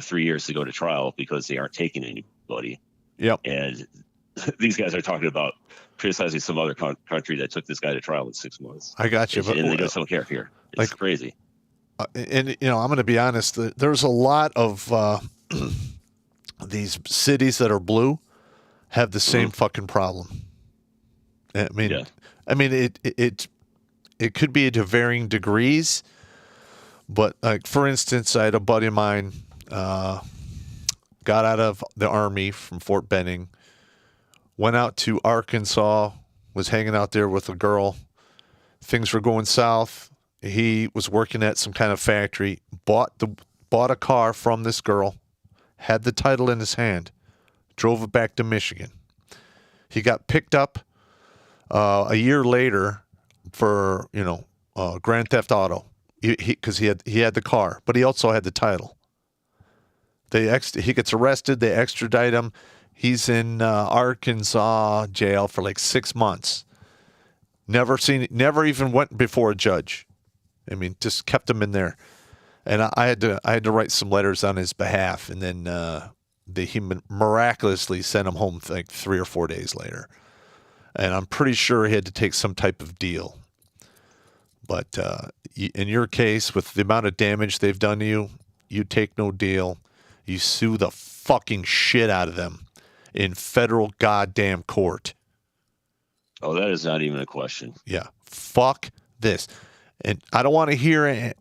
3 years to go to trial because they aren't taking anybody. Yep. And these guys are talking about criticizing some other country that took this guy to trial in 6 months. I got you. And they just don't care here. It's crazy. And I'm going to be honest. There's a lot of these cities that are blue have the same fucking problem. I mean, it could be to varying degrees, but like for instance, I had a buddy of mine got out of the Army from Fort Benning, went out to Arkansas, was hanging out there with a girl. Things were going south. He was working at some kind of factory, bought a car from this girl, had the title in his hand, drove it back to Michigan. He got picked up a year later for grand theft auto because he had the car, but he also had the title. He gets arrested. They extradite him. He's in Arkansas jail for like 6 months. Never even went before a judge. I mean, just kept him in there. And I had to write some letters on his behalf, and then he miraculously sent him home like 3 or 4 days later. And I'm pretty sure he had to take some type of deal. But in your case, with the amount of damage they've done to you, you take no deal. You sue the fucking shit out of them in federal goddamn court. Oh, that is not even a question. Yeah. Fuck this. And I don't want to hear,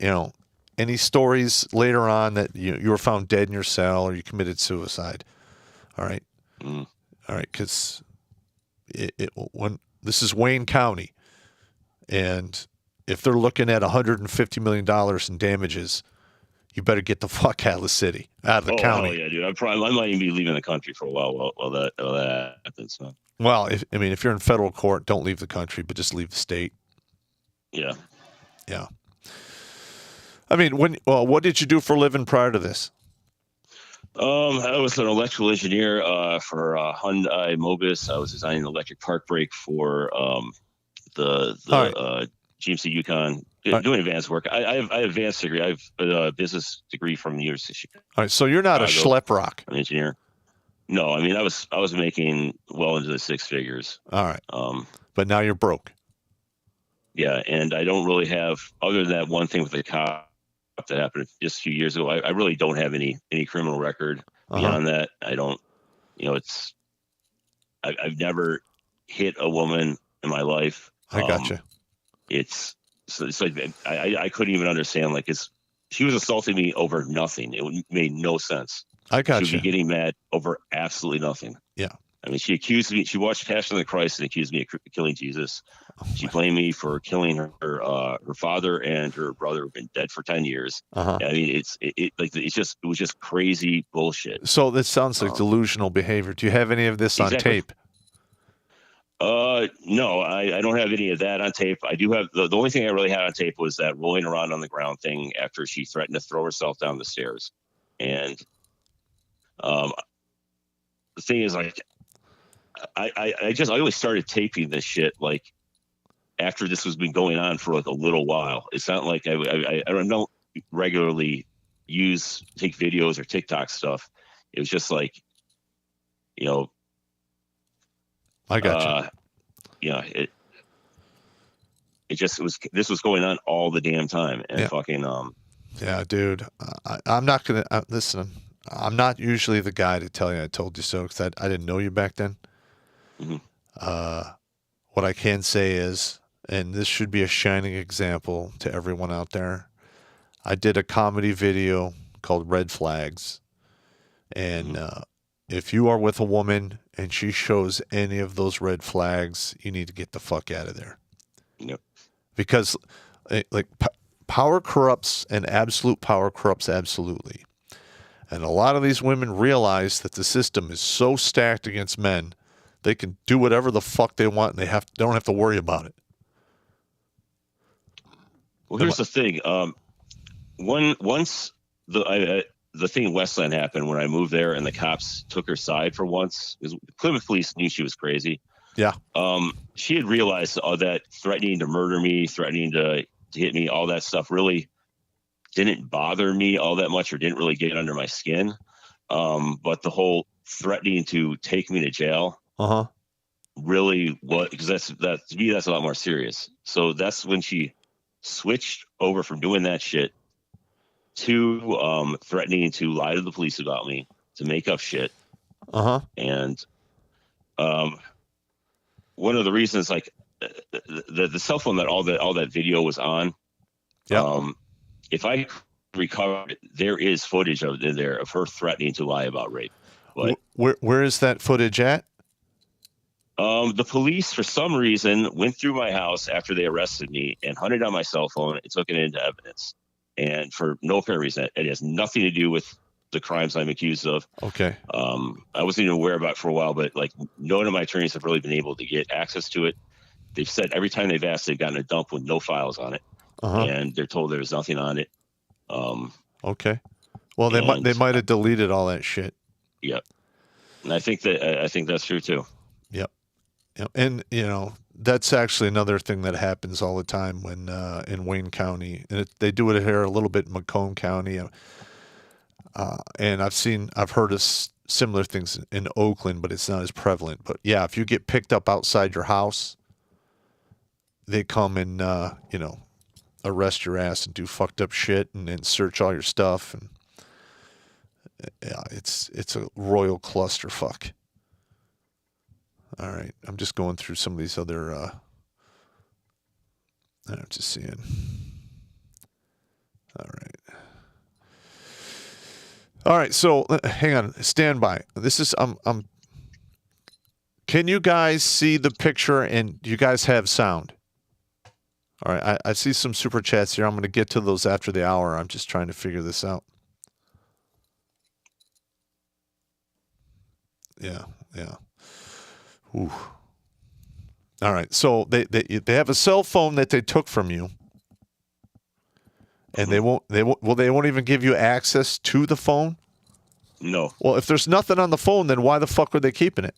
any stories later on that you were found dead in your cell or you committed suicide. All right. All right. Because when this is Wayne County, and if they're looking at $150 million in damages, you better get the fuck out of the city, out of the county. Oh yeah, dude. I might even be leaving the country for a while that happens. So. Well, if you're in federal court, don't leave the country, but just leave the state. Yeah. Yeah. I mean, what did you do for a living prior to this? I was an electrical engineer for Hyundai Mobis. I was designing an electric park brake for the GMC Yukon, doing advanced work. I have advanced degree. I have a business degree from the University of Chicago. All right, so you're not a schlep rock. I'm an engineer. No, I mean I was making well into the 6 figures. All right. But now you're broke. Yeah, and I don't really have, other than that one thing with the cop that happened just a few years ago, I really don't have any criminal record. Beyond that, I don't, I've never hit a woman in my life. I gotcha. It's like I couldn't even understand, like, she was assaulting me over nothing. It made no sense. I gotcha. She would be getting mad over absolutely nothing. Yeah. I mean, she accused me. She watched Passion of the Christ and accused me of killing Jesus. She blamed me for killing her father and her brother who've been dead for 10 years. I mean, it was just crazy bullshit. So this sounds like delusional behavior. Do you have any of this on tape? No, I don't have any of that on tape. I do have the only thing I really had on tape was that rolling around on the ground thing after she threatened to throw herself down the stairs. And the thing is, like, I always started taping this shit like after this was been going on for like a little while. It's not like I don't regularly take videos or TikTok stuff. It was just like, I got you. This was going on all the damn time, and yeah, dude. I'm not gonna listen. I'm not usually the guy to tell you I told you so, because I didn't know you back then. What I can say is, and this should be a shining example to everyone out there, I did a comedy video called Red Flags. And if you are with a woman and she shows any of those red flags, you need to get the fuck out of there. Yep. Because power corrupts, and absolute power corrupts absolutely. And a lot of these women realize that the system is so stacked against men, they can do whatever the fuck they want, and they don't have to worry about it. Well, here's the thing. Once the thing in Westland happened, when I moved there and the cops took her side for once, because Plymouth police knew she was crazy. Yeah. She had realized all that threatening to murder me, threatening to hit me, all that stuff really didn't bother me all that much or didn't really get under my skin. But the whole threatening to take me to jail really was, because that to me, that's a lot more serious. So that's when she switched over from doing that shit to threatening to lie to the police about me, to make up shit. And one of the reasons, like the cell phone that all that video was on, if I recover it, there is footage of it in there of her threatening to lie about rape. But where is that footage at? The police, for some reason, went through my house after they arrested me and hunted on my cell phone and took it into evidence. And for no apparent reason, it has nothing to do with the crimes I'm accused of. Okay. I wasn't even aware about it for a while, but like none of my attorneys have really been able to get access to it. They've said every time they've asked, they've gotten a dump with no files on it, and they're told there's nothing on it. Okay. Well, they might have deleted all that shit. Yep. And I think that's true too. Yep. And that's actually another thing that happens all the time when in Wayne County, and they do it here a little bit in Macomb County, and I've heard of similar things in Oakland, but it's not as prevalent. But yeah, if you get picked up outside your house, they come and arrest your ass and do fucked up shit and then search all your stuff, and yeah, it's a royal clusterfuck. All right, I'm just going through some of these other. I'm just seeing. All right. So hang on, stand by. This is Can you guys see the picture and do you guys have sound? All right, I see some super chats here. I'm going to get to those after the hour. I'm just trying to figure this out. Yeah. Ooh. All right, so they have a cell phone that they took from you, and they won't even give you access to the phone? No. Well, if there's nothing on the phone, then why the fuck are they keeping it?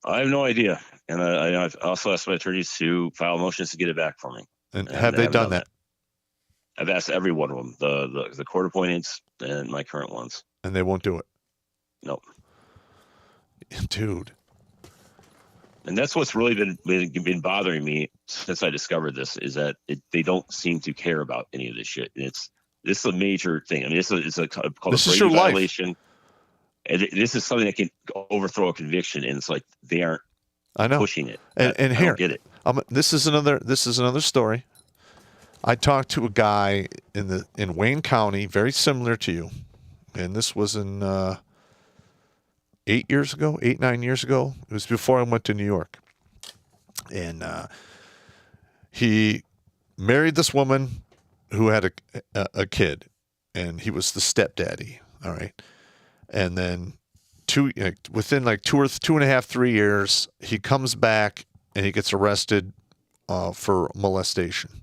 I have no idea. And I've also asked my attorneys to file motions to get it back for me. And have they done that? I've asked every one of them, the court appointments and my current ones. And they won't do it? Nope. Dude. And that's what's really been bothering me since I discovered this, is that they don't seem to care about any of this shit. And this is a major thing. I mean, it's called this a is your violation. Life. And this is something that can overthrow a conviction, and it's like they aren't pushing it. And I here, don't get it. This is another story. I talked to a guy in Wayne County, very similar to you, and this was in 9 years ago. It was before I went to New York, and he married this woman who had a kid, and he was the stepdaddy. All right. And then within like 2.5, 3 years, he comes back and he gets arrested for molestation.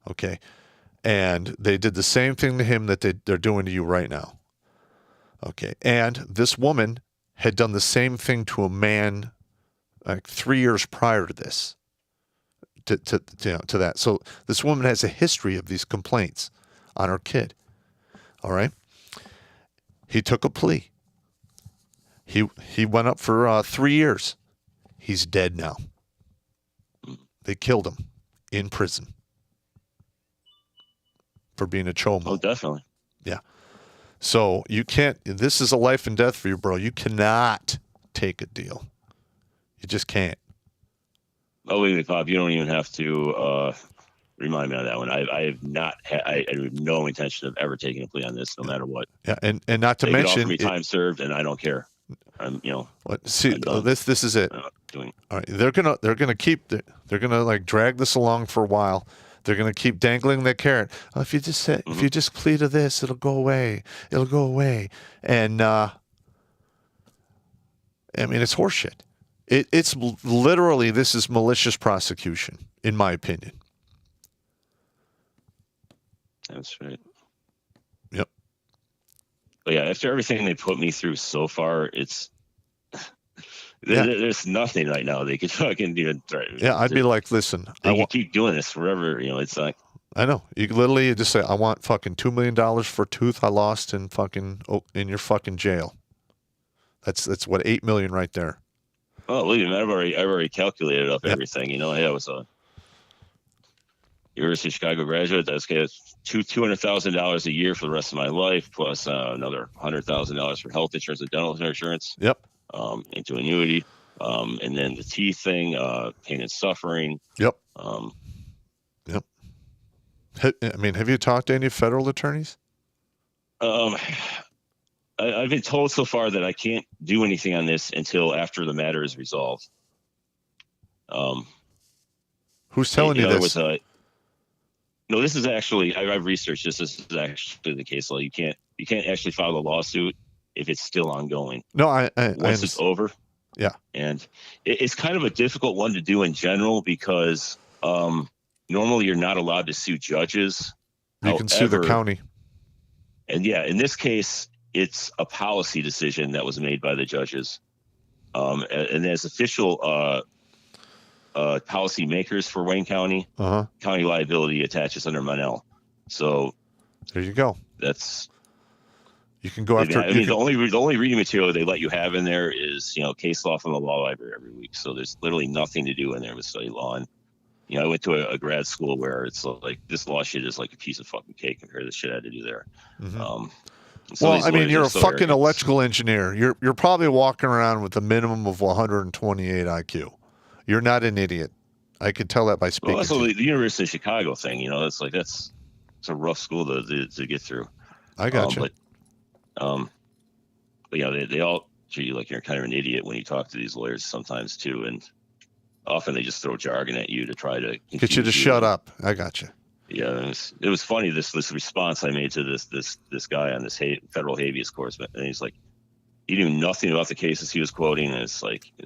Okay. And they did the same thing to him that they're doing to you right now. Okay. And this woman had done the same thing to a man like 3 years prior to this, to that. So this woman has a history of these complaints on her kid. All right. He took a plea. He went up for 3 years. He's dead now. They killed him in prison for being a chomo. Oh, definitely. Yeah. So you can't. This is a life and death for you, bro. You cannot take a deal. You just can't. Oh, wait, Popp, you don't even have to remind me on that one. I have not. I have no intention of ever taking a plea on this, no matter what. Yeah, and not to mention, me time served, and I don't care. What? See, this is it. All right, they're gonna like drag this along for a while. They're gonna keep dangling that carrot. Oh, if you just plead to this, it'll go away. It'll go away. And I mean, it's horseshit. It's literally, this is malicious prosecution, in my opinion. That's right. Yep. But yeah, after everything they put me through so far, it's There's nothing right now they could fucking do. Yeah, I'd be like, listen, they can keep doing this forever. It's like, I know. You could literally just say, I want fucking $2 million for a tooth I lost in fucking in your fucking jail. That's what, $8 million right there. oh, believe me, I've already calculated up everything. Hey, I was a University of Chicago graduate. That's $200,000 a year for the rest of my life, plus another $100,000 for health insurance and dental insurance. Yep. Into annuity, and then the teeth thing, pain and suffering. Yep. Yep. I mean, have you talked to any federal attorneys? I've been told so far that I can't do anything on this until after the matter is resolved. Who's telling you this? No, this is actually, I've researched this. This is actually the case law. You can't actually file a lawsuit if it's still ongoing. No, once it's over. Yeah. And it's kind of a difficult one to do in general because normally you're not allowed to sue judges. You can sue the county. And yeah, in this case, it's a policy decision that was made by the judges. And as official policy makers for Wayne County, county liability attaches under Monell. So there you go. You can go after. The only reading material they let you have in there is case law from the law library every week. So there's literally nothing to do in there with study law. And I went to a grad school where it's like this law shit is like a piece of fucking cake compared to the shit I had to do there. Mm-hmm. Well, I mean, you're a fucking electrical engineer. You're probably walking around with a minimum of 128 IQ. You're not an idiot. I could tell that by speaking. Well, also the University of Chicago thing. It's like it's a rough school to get through. I got you. But they all treat you like you're kind of an idiot when you talk to these lawyers sometimes too, and often they just throw jargon at you to try to get you to shut up. I got you. Yeah, it was funny this response I made to this guy on this federal habeas course, and he's like, he knew nothing about the cases he was quoting, and it's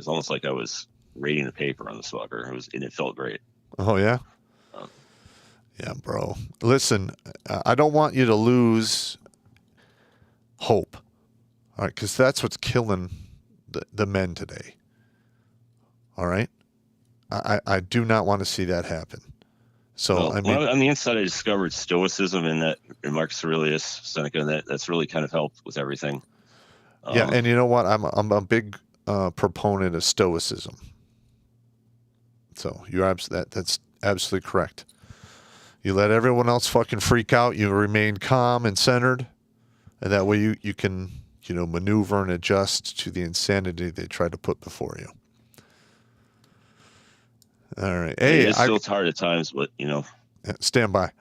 almost like I was reading the paper on the sucker. And it felt great. Oh yeah. Yeah, bro. Listen, I don't want you to lose hope. All right, because that's what's killing the men today. All right? I do not want to see that happen. So, I mean, on the inside, I discovered stoicism in Marcus Aurelius Seneca, and that's really kind of helped with everything. Yeah, and you know what? I'm a big proponent of stoicism. So that's absolutely correct. You let everyone else fucking freak out. You remain calm and centered, and that way you can maneuver and adjust to the insanity they try to put before you. All right. Hey, it's still hard at times, but stand by.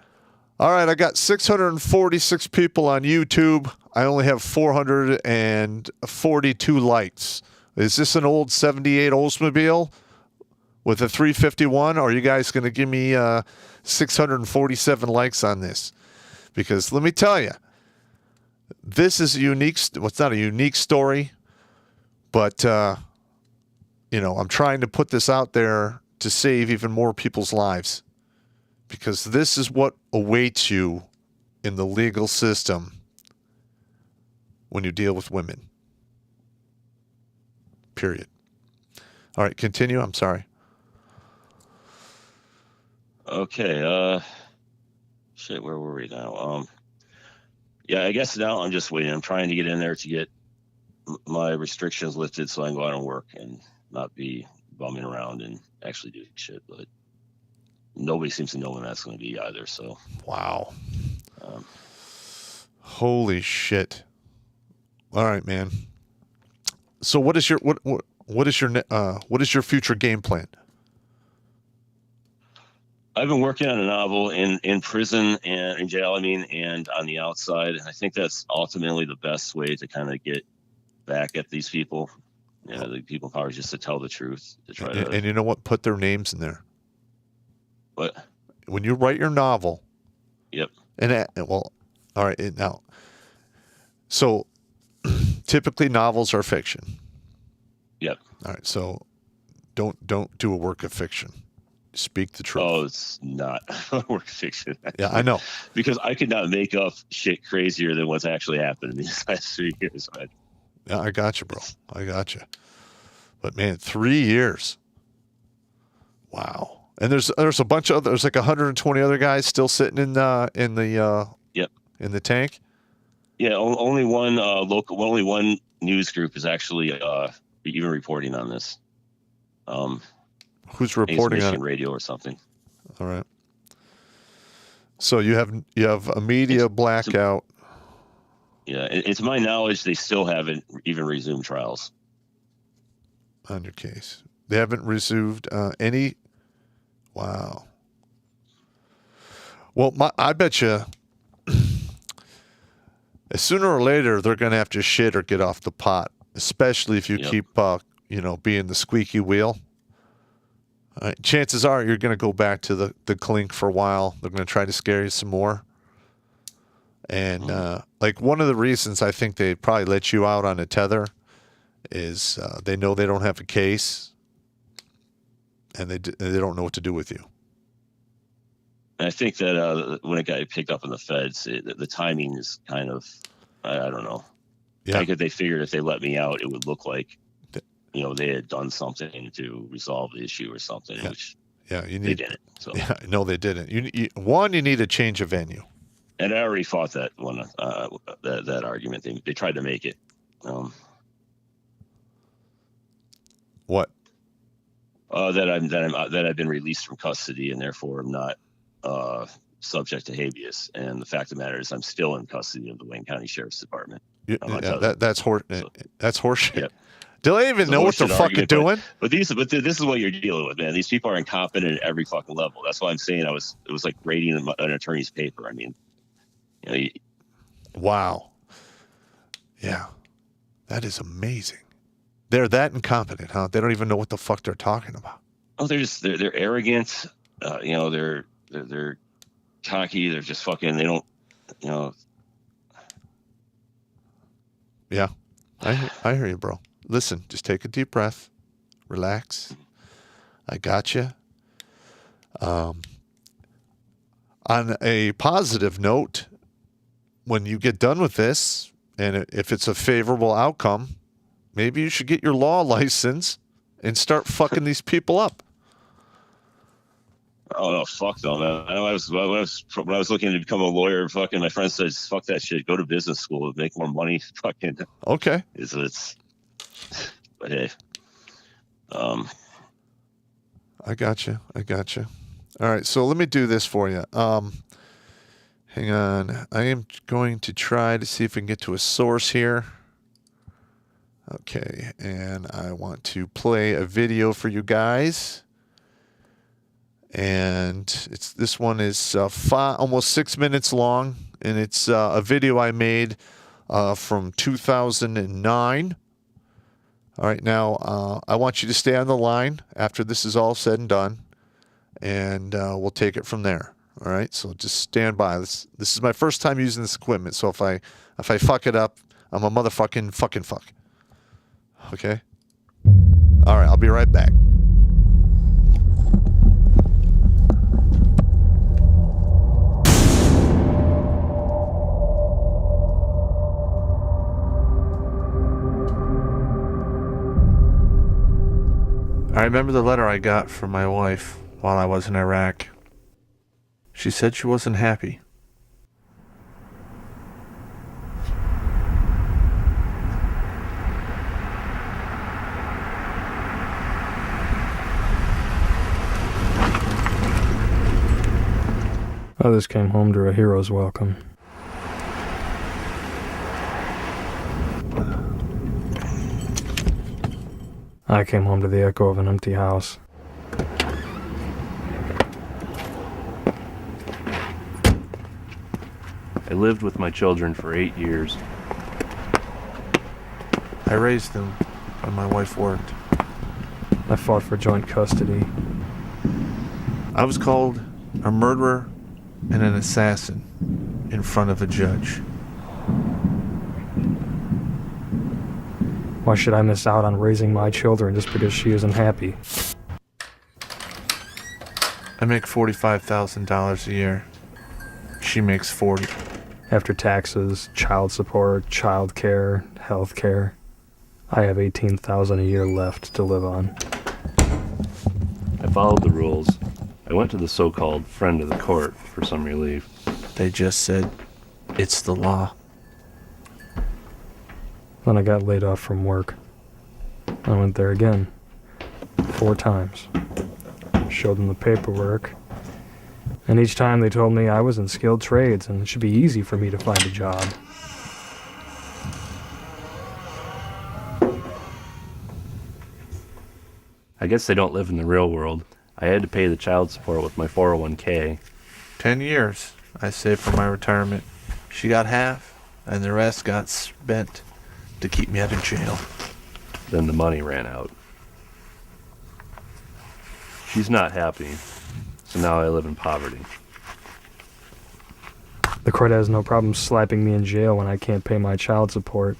All right, I got 646 people on YouTube. I only have 442 likes. Is this an old 78 Oldsmobile with a 351? Or are you guys going to give me 647 likes on this? Because let me tell you, this is a unique. Well, it's not a unique story, but I'm trying to put this out there to save even more people's lives, because this is what awaits you in the legal system when you deal with women. Period. All right, continue. I'm sorry. Okay. Shit, where were we now? Yeah, I guess now I'm just waiting. I'm trying to get in there to get my restrictions lifted so I can go out and work and not be bumming around and actually do shit. But nobody seems to know when that's going to be either. So wow. Holy shit. All right, man. So what is your future game plan? I've been working on a novel in prison and in jail, and on the outside. I think that's ultimately the best way to kind of get back at these people. The people in power, just to tell the truth. To try and you know what? Put their names in there. What? When you write your novel. Yep. All right. Now, so typically novels are fiction. Yep. All right. So don't do a work of fiction. Speak the truth. Oh, it's not work fiction. Actually. Yeah, I know. Because I could not make up shit crazier than what's actually happened in these last 3 years. Yeah, I got you, bro. I got you. But man, 3 years. Wow. And there's a bunch of there's like 120 other guys still sitting in the Yep. in the tank. Yeah, only one only one news group is actually even reporting on this. Who's reporting on it? Michigan Radio or something. All right. So you have a media blackout. It's my knowledge they still haven't even resumed trials On your case. They haven't resumed any. Wow. Well, I bet you sooner or later they're going to have to shit or get off the pot, especially if you keep, being the squeaky wheel. Chances are you're going to go back to the clink for a while. They're going to try to scare you some more. And like one of the reasons I think they probably let you out on a tether is they know they don't have a case, and they don't know what to do with you. And I think that when it got picked up in the feds, the timing is kind of, I don't know. Yeah. I think they figured if they let me out, it would look like, they had done something to resolve the issue or something, which they didn't. So. Yeah, no, they didn't. You need a change of venue. And I already fought that one, that argument. They tried to make it. What? That I've been released from custody and therefore I'm not subject to habeas. And the fact of the matter is, I'm still in custody of the Wayne County Sheriff's Department. That's horseshit. Yep. Do they even know what they're fucking doing? But this is what you're dealing with, man. These people are incompetent at every fucking level. That's why I'm saying it was like grading an attorney's paper. I mean, wow. Yeah, that is amazing. They're that incompetent, huh? They don't even know what the fuck they're talking about. Oh, they're arrogant. They're cocky. They're just fucking. They don't. Yeah, I hear you, bro. Listen, just take a deep breath, relax. I got you. On a positive note, when you get done with this, and if it's a favorable outcome, maybe you should get your law license and start fucking these people up. Oh no, fuck no, man. I know when I was looking to become a lawyer, fucking my friend said, fuck that shit, go to business school, make more money, fucking. Okay. But hey. I got you. All right, so let me do this for you. Hang on. I am going to try to see if I can get to a source here. Okay, and I want to play a video for you guys. And this one is almost 6 minutes long, and it's a video I made from 2009. All right, now I want you to stay on the line after this is all said and done, and we'll take it from there. All right, so just stand by. This is my first time using this equipment, so if I fuck it up, I'm a motherfucking fuck. Okay? All right, I'll be right back. I remember the letter I got from my wife while I was in Iraq. She said she wasn't happy. Others came home to a hero's welcome. I came home to the echo of an empty house. I lived with my children for 8 years. I raised them when my wife worked. I fought for joint custody. I was called a murderer and an assassin in front of a judge. Why should I miss out on raising my children just because she isn't happy? I make $45,000 a year. She makes $40,000. After taxes, child support, child care, health care. I have $18,000 a year left to live on. I followed the rules. I went to the so-called friend of the court for some relief. They just said, it's the law. Then I got laid off from work. I went there again. 4 times. Showed them the paperwork. And each time they told me I was in skilled trades and it should be easy for me to find a job. I guess they don't live in the real world. I had to pay the child support with my 401k. 10 years I saved for my retirement. She got half, and the rest got spent to keep me out of jail. Then the money ran out. She's not happy, so now I live in poverty. The court has no problem slapping me in jail when I can't pay my child support,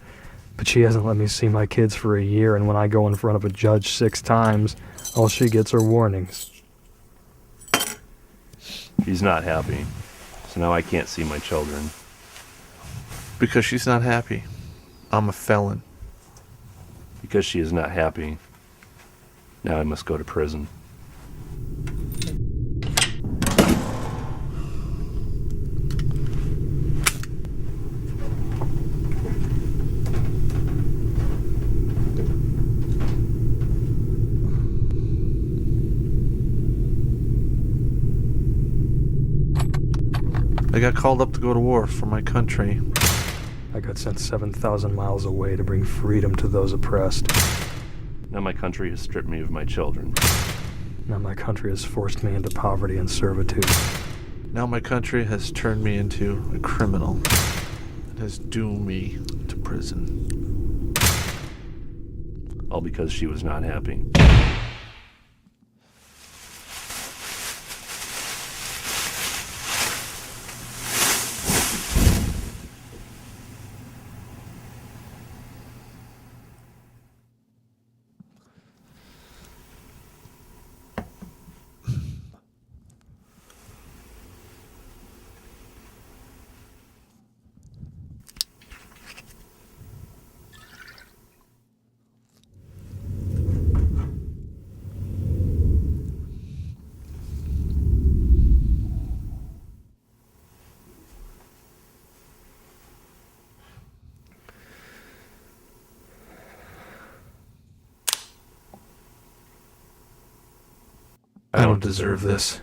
but she hasn't let me see my kids for a year, and when I go in front of a judge 6 times, all she gets are warnings. She's not happy, so now I can't see my children. Because she's not happy. I'm a felon. Because she is not happy, now I must go to prison. I got called up to go to war for my country. I got sent 7,000 miles away to bring freedom to those oppressed. Now my country has stripped me of my children. Now my country has forced me into poverty and servitude. Now my country has turned me into a criminal and has doomed me to prison. All because she was not happy. I don't deserve this.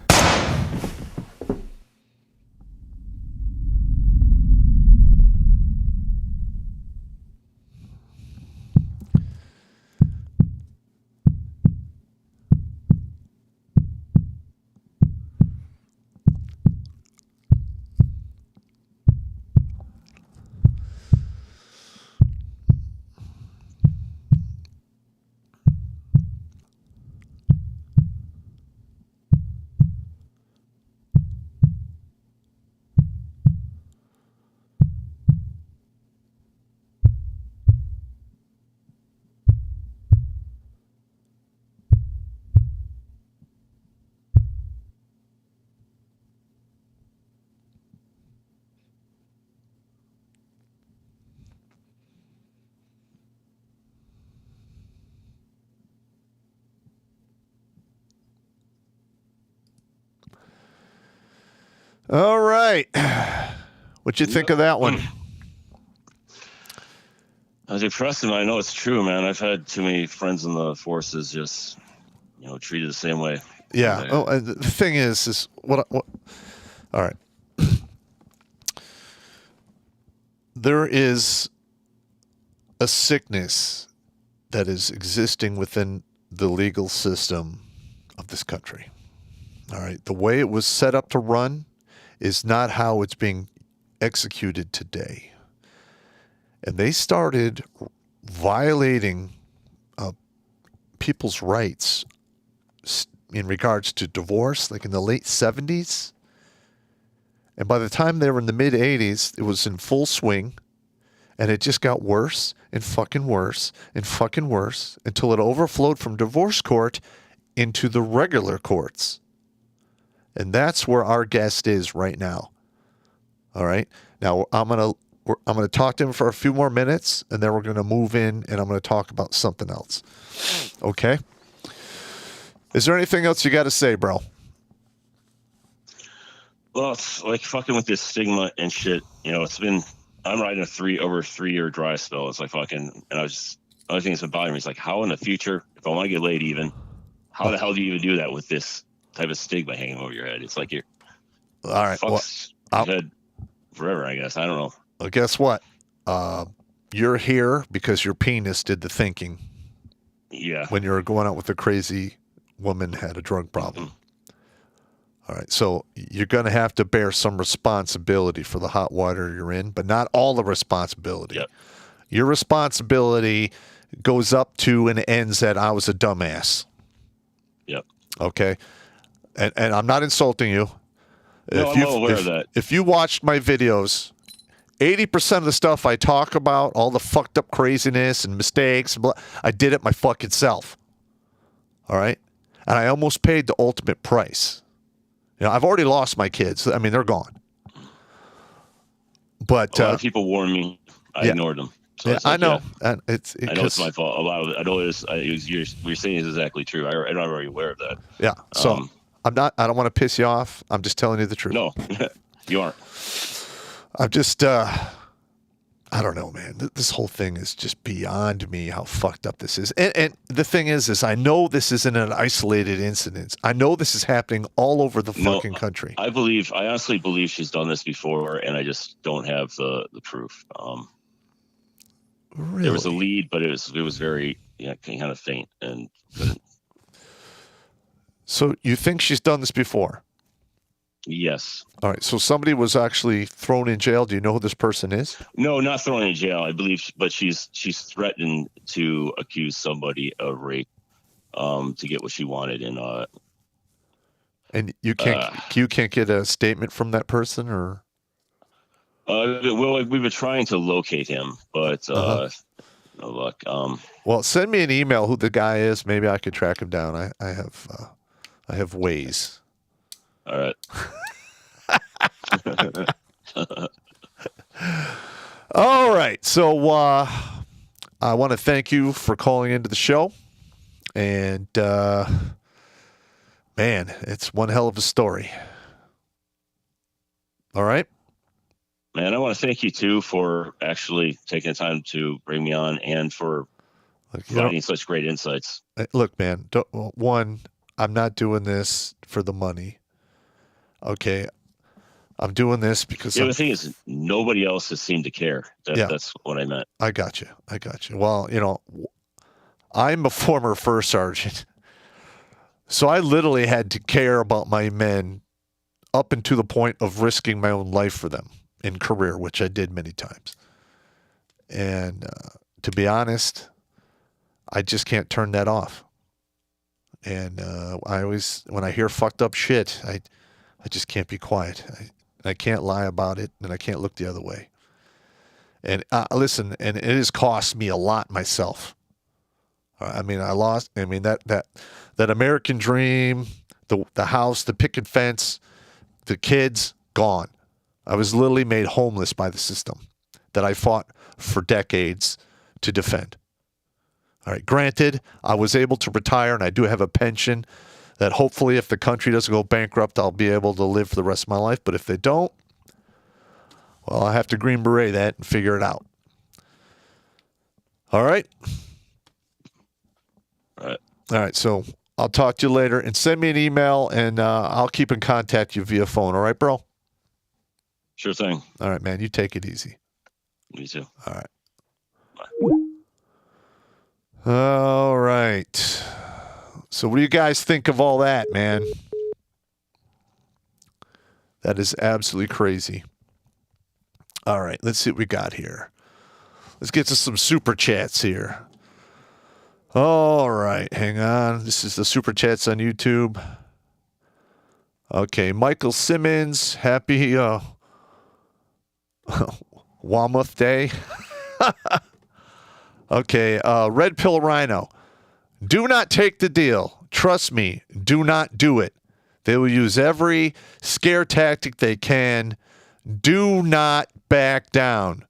All right. What'd you think of that one? I was depressing. I know it's true, man. I've had too many friends in the forces just, treated the same way. Yeah. Oh, the thing is what? All right. There is a sickness that is existing within the legal system of this country. All right. The way it was set up to run is not how it's being executed today. And they started violating people's rights in regards to divorce, like in the late 70s. And by the time they were in the mid 80s, it was in full swing. And it just got worse and fucking worse and fucking worse until it overflowed from divorce court into the regular courts. And that's where our guest is right now. All right. Now I'm going to I'm going to talk to him for a few more minutes, and then we're going to move in, and I'm going to talk about something else. Okay? Is there anything else you got to say, bro? Well, it's like fucking with this stigma and shit. You know, I'm riding over a 3-year dry spell. It's like fucking, and other thing that's been bothering me is like, how in the future, if I want to get laid even, how the hell do you even do that with this type of stigma hanging over your head? It's like you're, all right. fucks your head forever, I guess. I don't know. Well, guess what? You're here because your penis did the thinking. Yeah. When you were going out with a crazy woman had a drug problem. All right, so you're going to have to bear some responsibility for the hot water you're in, but not all the responsibility. Yep. Your responsibility goes up to and ends at I was a dumbass. Yep. Okay? And I'm not insulting you. No, I'm well aware of that. If you watched my videos, 80% of the stuff I talk about, all the fucked up craziness and mistakes, I did it my fucking self. All right? And I almost paid the ultimate price. You know, I've already lost my kids. I mean, they're gone. But a lot of people warned me. I ignored them. So yeah, like, I know. Yeah. And I know it's my fault. A lot of it. I know it is. You're saying is exactly true. I'm already aware of that. Yeah. So I'm not. I don't want to piss you off. I'm just telling you the truth. No, you aren't. I'm just. I don't know, man. This whole thing is just beyond me how fucked up this is. And the thing is I know this isn't an isolated incident. I know this is happening all over the fucking country. I honestly believe she's done this before, and I just don't have the proof. Really? There was a lead, but it was very kind of faint and couldn't. So you think she's done this before? Yes. All right. So somebody was actually thrown in jail. Do you know who this person is? No, not thrown in jail, I believe, but she's threatened to accuse somebody of rape, to get what she wanted, and you can't get a statement from that person, or? Well, we've been trying to locate him, but no luck. Well, send me an email who the guy is. Maybe I could track him down. I have ways. All right. All right. So I want to thank you for calling into the show. And, man, it's one hell of a story. All right. Man, I want to thank you, too, for actually taking the time to bring me on and for providing such great insights. Look, man, one, I'm not doing this for the money. Okay, I'm doing this because the thing is, nobody else has seemed to care. That's what I meant. I got you. Well, you know, I'm a former first sergeant, so I literally had to care about my men up and to the point of risking my own life for them in career, which I did many times. And to be honest, I just can't turn that off. And I always, when I hear fucked up shit, I just can't be quiet. I can't lie about it, and I can't look the other way. And listen, and it has cost me a lot myself. I mean, that American dream, the house, the picket fence, the kids, gone. I was literally made homeless by the system that I fought for decades to defend. All right. Granted, I was able to retire, and I do have a pension that hopefully if the country doesn't go bankrupt, I'll be able to live for the rest of my life. But if they don't, well, I have to Green Beret that and figure it out. All right? All right. So I'll talk to you later. And send me an email, and I'll keep in contact you via phone. All right, bro? Sure thing. All right, man. You take it easy. Me too. All right. Bye. All right. So what do you guys think of all that, man? That is absolutely crazy. All right, let's see what we got here. Let's get to some super chats here. All right, hang on. This is the super chats on YouTube. Okay, Michael Simmons, happy Wamuth Day. Okay, Red Pill Rhino. Do not take the deal. Trust me, do not do it. They will use every scare tactic they can. Do not back down.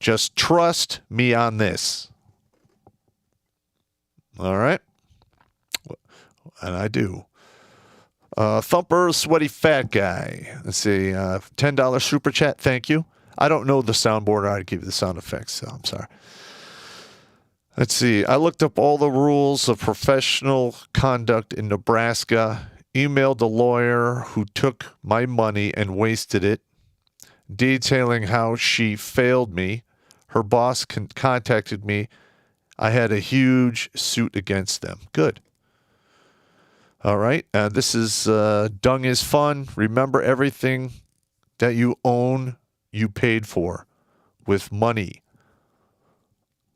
Just trust me on this. All right? And I do. Thumper, sweaty fat guy. Let's see. $10 super chat. Thank you. I don't know the soundboard. I'd give you the sound effects, so I'm sorry. Let's see. I looked up all the rules of professional conduct in Nebraska, emailed the lawyer who took my money and wasted it, detailing how she failed me. Her boss contacted me. I had a huge suit against them. Good. All right. This is Dung is Fun. Remember, everything that you own, you paid for with money.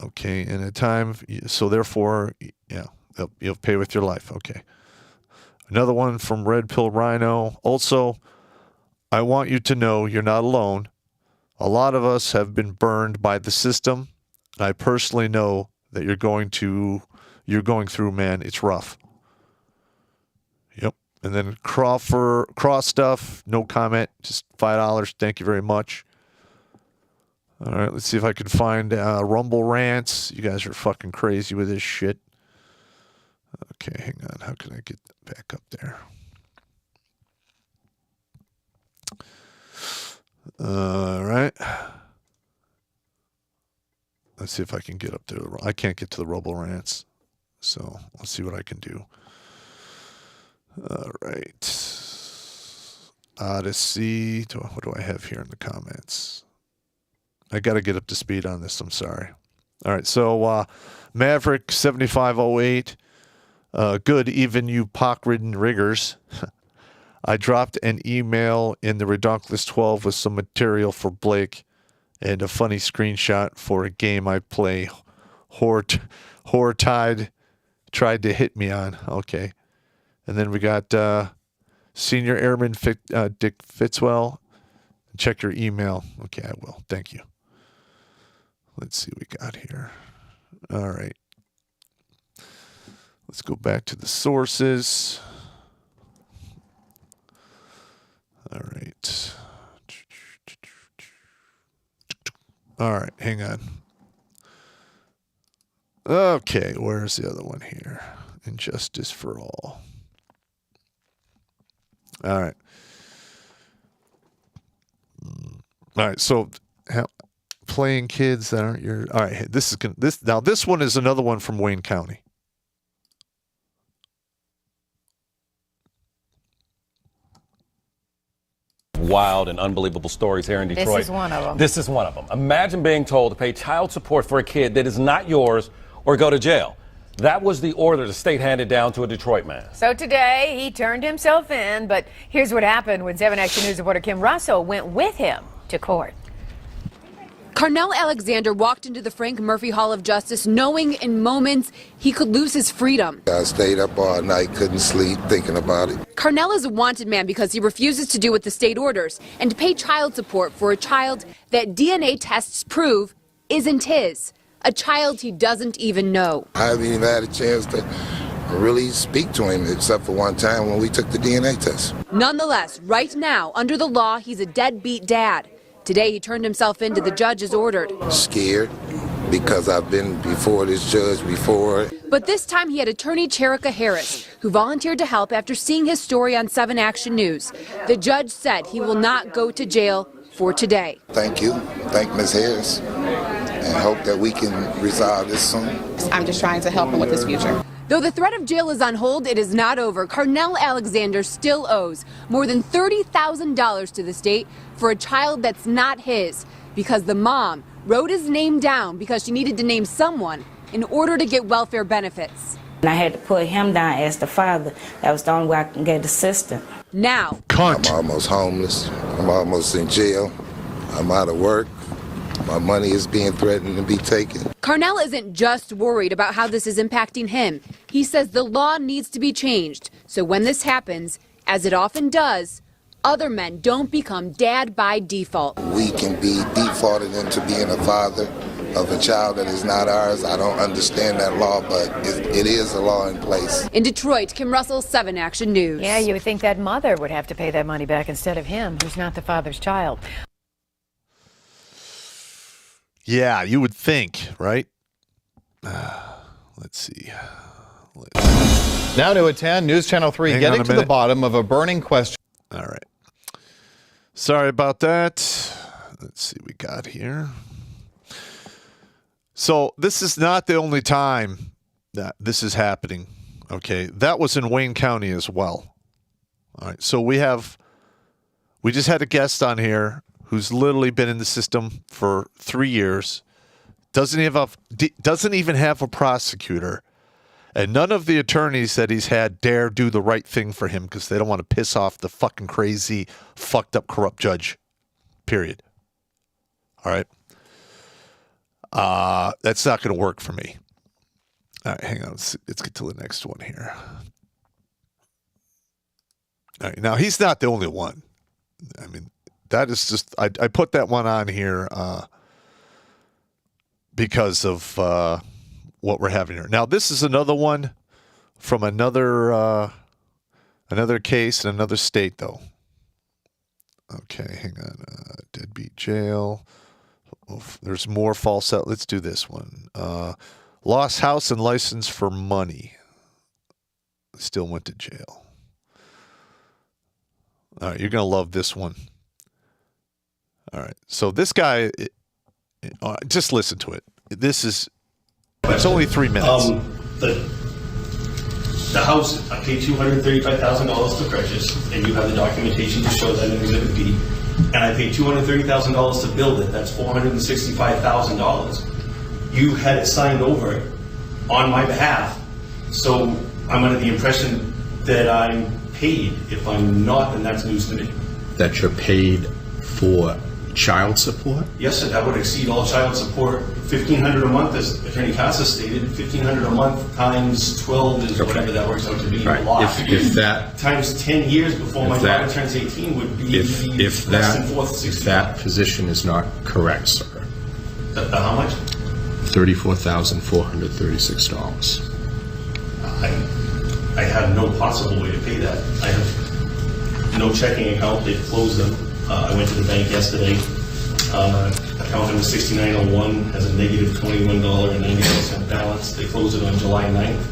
Okay. In a time, so therefore, yeah, you'll pay with your life. Okay. Another one from Red Pill Rhino. Also, I want you to know you're not alone. A lot of us have been burned by the system. I personally know that you're going through, man. It's rough. Yep. And then cross stuff, no comment, just $5. Thank you very much. All right, let's see if I can find Rumble Rants. You guys are fucking crazy with this shit. Okay, hang on. How can I get back up there? All right. Let's see if I can get up there. I can't get to the Rumble Rants, so let's see what I can do. All right. Odyssey. What do I have here in the comments? I got to get up to speed on this. I'm sorry. All right. So Maverick 7508. Good, even you pock-ridden riggers. I dropped an email in the Redonkulous 12 with some material for Blake and a funny screenshot for a game I play. Tide tried to hit me on. Okay. And then we got Senior Airman Dick Fitzwell. Check your email. Okay, I will. Thank you. Let's see what we got here. All right. Let's go back to the sources. All right. All right, hang on. Okay, where's the other one here? Injustice for All. All right. All right, so playing kids that aren't your... All right, this one is another one from Wayne County. Wild and unbelievable stories here in Detroit. This is one of them. This is one of them. Imagine being told to pay child support for a kid that is not yours or go to jail. That was the order the state handed down to a Detroit man. So today, he turned himself in, but here's what happened when 7 Action News reporter Kim Russell went with him to court. Carnell Alexander walked into the Frank Murphy Hall of Justice knowing in moments he could lose his freedom. I stayed up all night, couldn't sleep, thinking about it. Carnell is a wanted man because he refuses to do what the state orders and pay child support for a child that DNA tests prove isn't his. A child he doesn't even know. I haven't even had a chance to really speak to him except for one time when we took the DNA test. Nonetheless, right now, under the law, he's a deadbeat dad. Today, he turned himself in to the judge as ordered. Scared because I've been before this judge before. But this time he had attorney Cherika Harris, who volunteered to help after seeing his story on 7 Action News. The judge said he will not go to jail for today. Thank you. Thank Ms. Harris. And hope that we can resolve this soon. I'm just trying to help him with his future. Though the threat of jail is on hold, it is not over. Carnell Alexander still owes more than $30,000 to the state for a child that's not his because the mom wrote his name down because she needed to name someone in order to get welfare benefits. And I had to put him down as the father. That was the only way I can get assistance. Now, I'm almost homeless. I'm almost in jail. I'm out of work. My money is being threatened to be taken. Carnell isn't just worried about how this is impacting him. He says the law needs to be changed. So when this happens, as it often does, other men don't become dad by default. We can be defaulted into being a father of a child that is not ours. I don't understand that law, but it is a law in place. In Detroit, Kim Russell, 7 Action News. Yeah, you would think that mother would have to pay that money back instead of him, who's not the father's child. Yeah, you would think, right? Let's see. Now to attend News Channel 3, Hang on getting a to the minute. bottom of a burning question. All right. Sorry about that. Let's see what we got here. So this is not the only time that this is happening. Okay. That was in Wayne County as well. All right. So we just had a guest on here who's literally been in the system for 3 years, doesn't even have a prosecutor, and none of the attorneys that he's had dare do the right thing for him because they don't want to piss off the fucking crazy, fucked up, corrupt judge. Period. All right. That's not going to work for me. All right, hang on. Let's get to the next one here. All right, now he's not the only one. I mean, that is just I put that one on here because of what we're having here. Now, this is another one from another case in another state, though. Okay, hang on. Deadbeat jail. There's more false out. Let's do this one. Lost house and license for money. Still went to jail. All right, you're going to love this one. All right, so this guy, just listen to it. It's only 3 minutes. The house, I paid $235,000 to purchase, and you have the documentation to show that in Exhibit B. And I paid $230,000 to build it. That's $465,000. You had it signed over on my behalf, so I'm under the impression that I'm paid. If I'm not, then that's news to me. That you're paid for child support? Yes, sir, that would exceed all child support. $1,500 a month, as Attorney Casa stated. $1,500 a month times 12 is whatever that works out to be. A lot. If that times 10 years before my daughter turns 18 would be if that position is not correct, sir. How much? $34,436. I have no possible way to pay that. I have no checking account. They've closed them. I went to the bank yesterday. Account number 6901 has a negative $21.99 balance. They closed it on July 9th.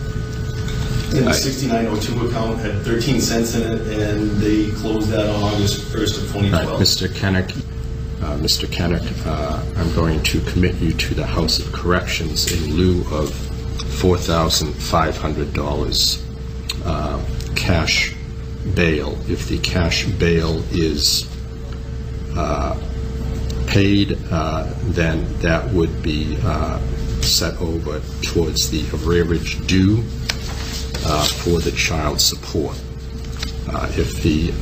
And the 6902 account had 13 cents in it, and they closed that on August 1st of 2012. Mr. Kennick, I'm going to commit you to the House of Corrections in lieu of $4,500 cash bail. If the cash bail is paid, then that would be set over towards the arrearage due for the child support. If the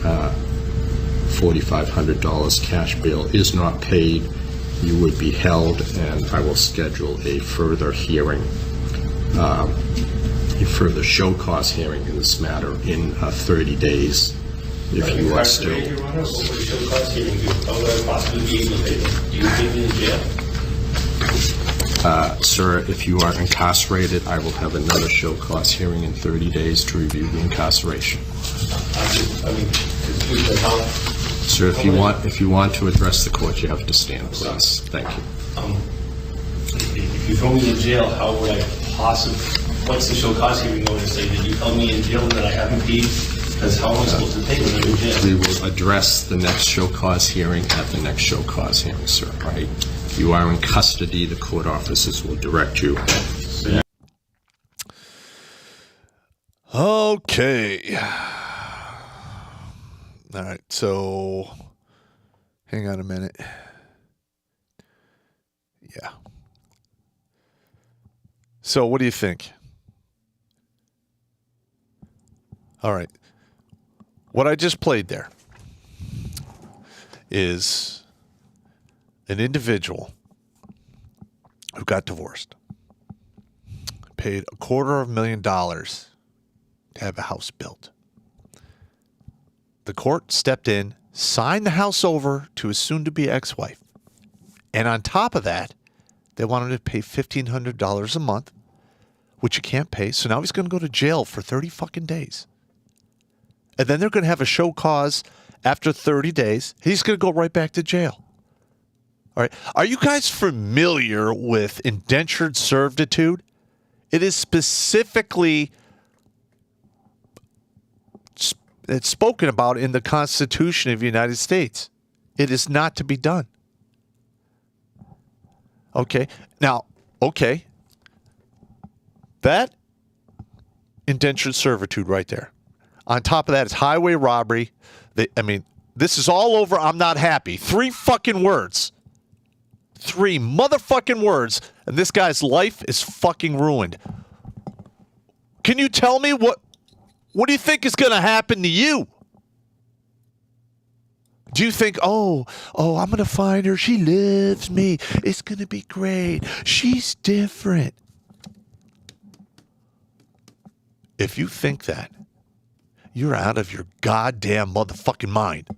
$4,500 cash bail is not paid, you would be held, and I will schedule a further hearing, a further show cause hearing in this matter in 30 days. If you are still... What would a show cause hearing do? How would I possibly be able to pay them? Do you take me in jail? Sir, if you are incarcerated, I will have another show cause hearing in 30 days to review the incarceration. Sir, if you want to address the court, you have to stand, please. Thank you. If you throw me in jail, how would I possibly... What's the show cause hearing going to say? That you held me in jail and that I haven't paid? Because how am I supposed to pay when I'm in jail? We will address the next show cause hearing at the next show cause hearing, sir. Right? If you are in custody, the court officers will direct you. Okay. All right, so hang on a minute. Yeah. So what do you think? All right. What I just played there is an individual who got divorced, paid $250,000 to have a house built. The court stepped in, signed the house over to his soon-to-be ex-wife. And on top of that, they wanted to pay $1,500 a month, which you can't pay. So now he's going to go to jail for 30 fucking days. And then they're going to have a show cause after 30 days. He's going to go right back to jail. All right. Are you guys familiar with indentured servitude? It is specifically it's spoken about in the Constitution of the United States. It is not to be done. Okay. Now, okay. That indentured servitude right there. On top of that, it's highway robbery. This is all over. I'm not happy. 3 fucking words. 3 motherfucking words, and this guy's life is fucking ruined. Can you tell me what do you think is going to happen to you? Do you think, oh, I'm going to find her. She loves me. It's going to be great. She's different. If you think that, you're out of your goddamn motherfucking mind.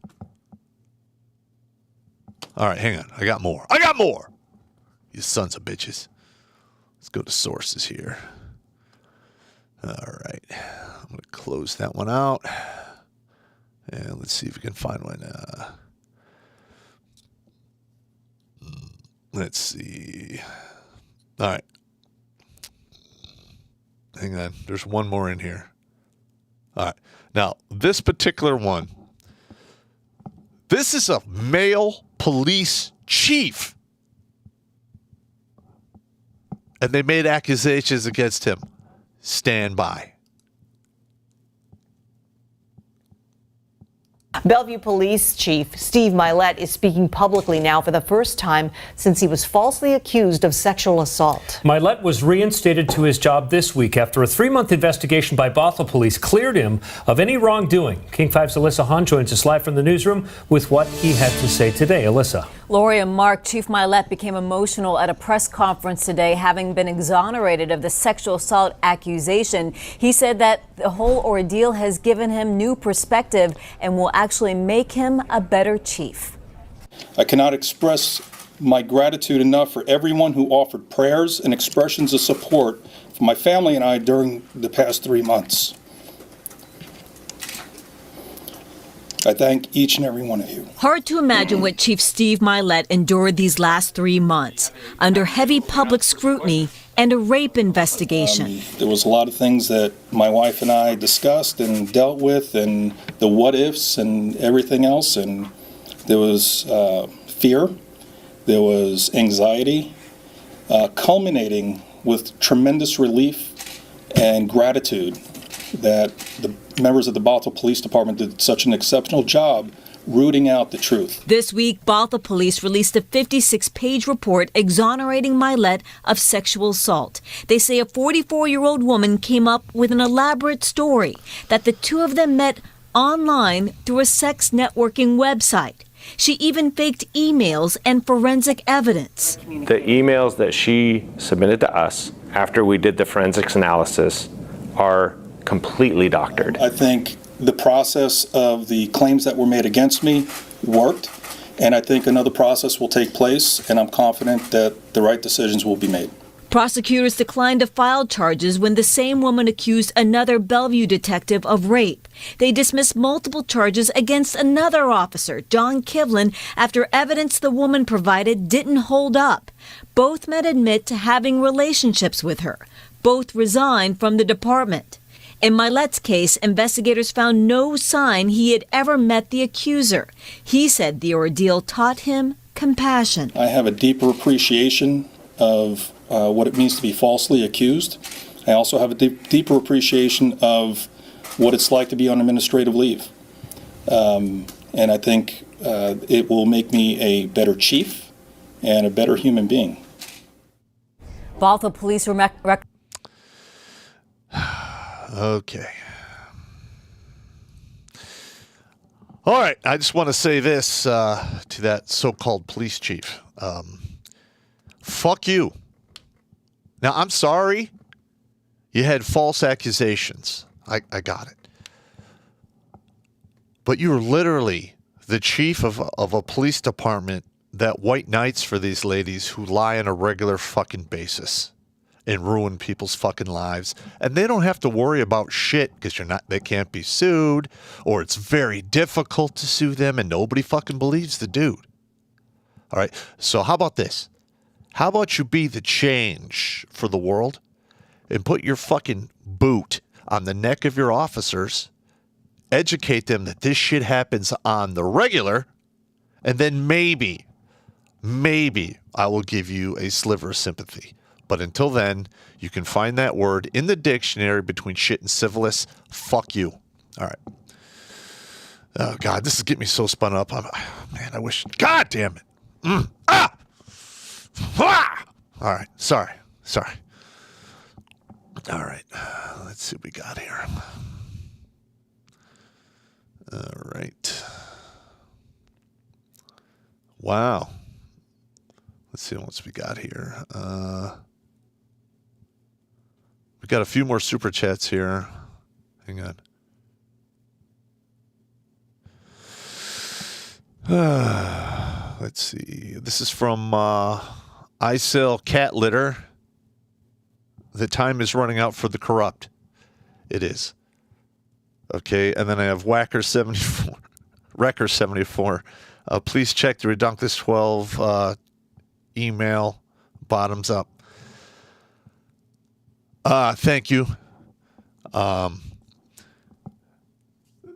All right, hang on. I got more. You sons of bitches. Let's go to sources here. All right. I'm going to close that one out. And let's see if we can find one. Let's see. All right. Hang on. There's one more in here. All right. Now, this particular one, this is a male police chief. And they made accusations against him. Stand by. Bellevue Police Chief Steve Milet is speaking publicly now for the first time since he was falsely accused of sexual assault. Milet was reinstated to his job this week after a 3-month investigation by Bothell Police cleared him of any wrongdoing. King 5's Alyssa Hahn joins us live from the newsroom with what he had to say today. Alyssa. Lori and Mark, Chief Milet became emotional at a press conference today, having been exonerated of the sexual assault accusation. He said that the whole ordeal has given him new perspective and will actually make him a better chief. I cannot express my gratitude enough for everyone who offered prayers and expressions of support for my family and I during the past 3 months. I thank each and every one of you. Hard to imagine what Chief Steve Milet endured these last 3 months, under heavy public scrutiny and a rape investigation. There was a lot of things that my wife and I discussed and dealt with, and the what ifs and everything else, and there was fear, there was anxiety, culminating with tremendous relief and gratitude that the members of the Bothell Police Department did such an exceptional job rooting out the truth. This week, Bothell Police released a 56-page report exonerating Milet of sexual assault. They say a 44-year-old woman came up with an elaborate story that the two of them met online through a sex networking website. She even faked emails and forensic evidence. The emails that she submitted to us after we did the forensics analysis are completely doctored. I think the process of the claims that were made against me worked, and I think another process will take place, and I'm confident that the right decisions will be made. Prosecutors declined to file charges when the same woman accused another Bellevue detective of rape. They dismissed multiple charges against another officer, John Kivlin, after evidence the woman provided didn't hold up. Both men admit to having relationships with her. Both resigned from the department. In Milet's case, investigators found no sign he had ever met the accuser. He said the ordeal taught him compassion. I have a deeper appreciation of what it means to be falsely accused. I also have a deeper appreciation of what it's like to be on administrative leave. And I think it will make me a better chief and a better human being. Bothell Police Okay. All right. I just want to say this to that so-called police chief. Fuck you. Now, I'm sorry you had false accusations. I got it. But you're literally the chief of a police department that white knights for these ladies who lie on a regular fucking basis and ruin people's fucking lives. And they don't have to worry about shit because they can't be sued, or it's very difficult to sue them and nobody fucking believes the dude. All right. So how about this? How about you be the change for the world and put your fucking boot on the neck of your officers, educate them that this shit happens on the regular, and then maybe I will give you a sliver of sympathy. But until then, you can find that word in the dictionary between shit and civilist. Fuck you. All right. Oh, God, this is getting me so spun up. Man, I wish. God damn it. Ah! All right. Sorry. All right. Let's see what we got here. All right. Wow. Let's see what else we got here. We got a few more super chats here. Hang on. Let's see. This is from I Sell Cat Litter. The time is running out for the corrupt. It is. Okay, and then I have Wrecker74. Please check the Redunculus 12 email. Bottoms up. Thank you.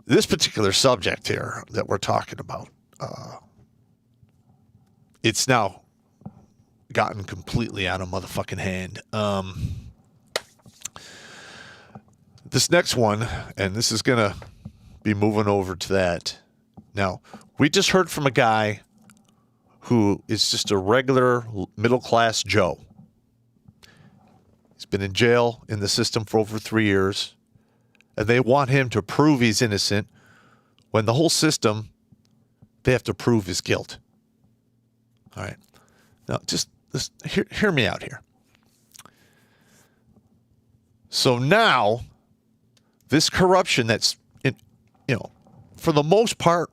This particular subject here that we're talking about, it's now gotten completely out of motherfucking hand. This next one, and this is going to be moving over to that. Now, we just heard from a guy who is just a regular middle-class Joe. He's been in jail in the system for over 3 years, and they want him to prove he's innocent when the whole system, they have to prove his guilt. All right. Now, just hear me out here. So now, this corruption that's, for the most part,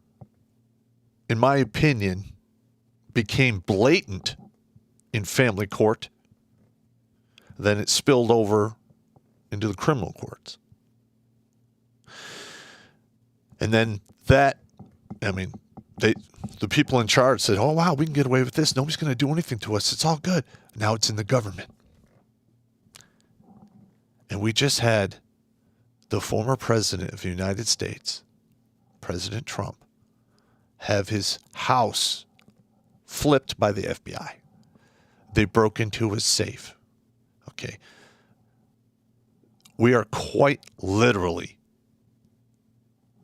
in my opinion, became blatant in family court. Then it spilled over into the criminal courts. And then the people in charge said, oh, wow, we can get away with this. Nobody's going to do anything to us. It's all good. Now it's in the government. And we just had the former president of the United States, President Trump, have his house flipped by the FBI. They broke into his safe. Okay. We are quite literally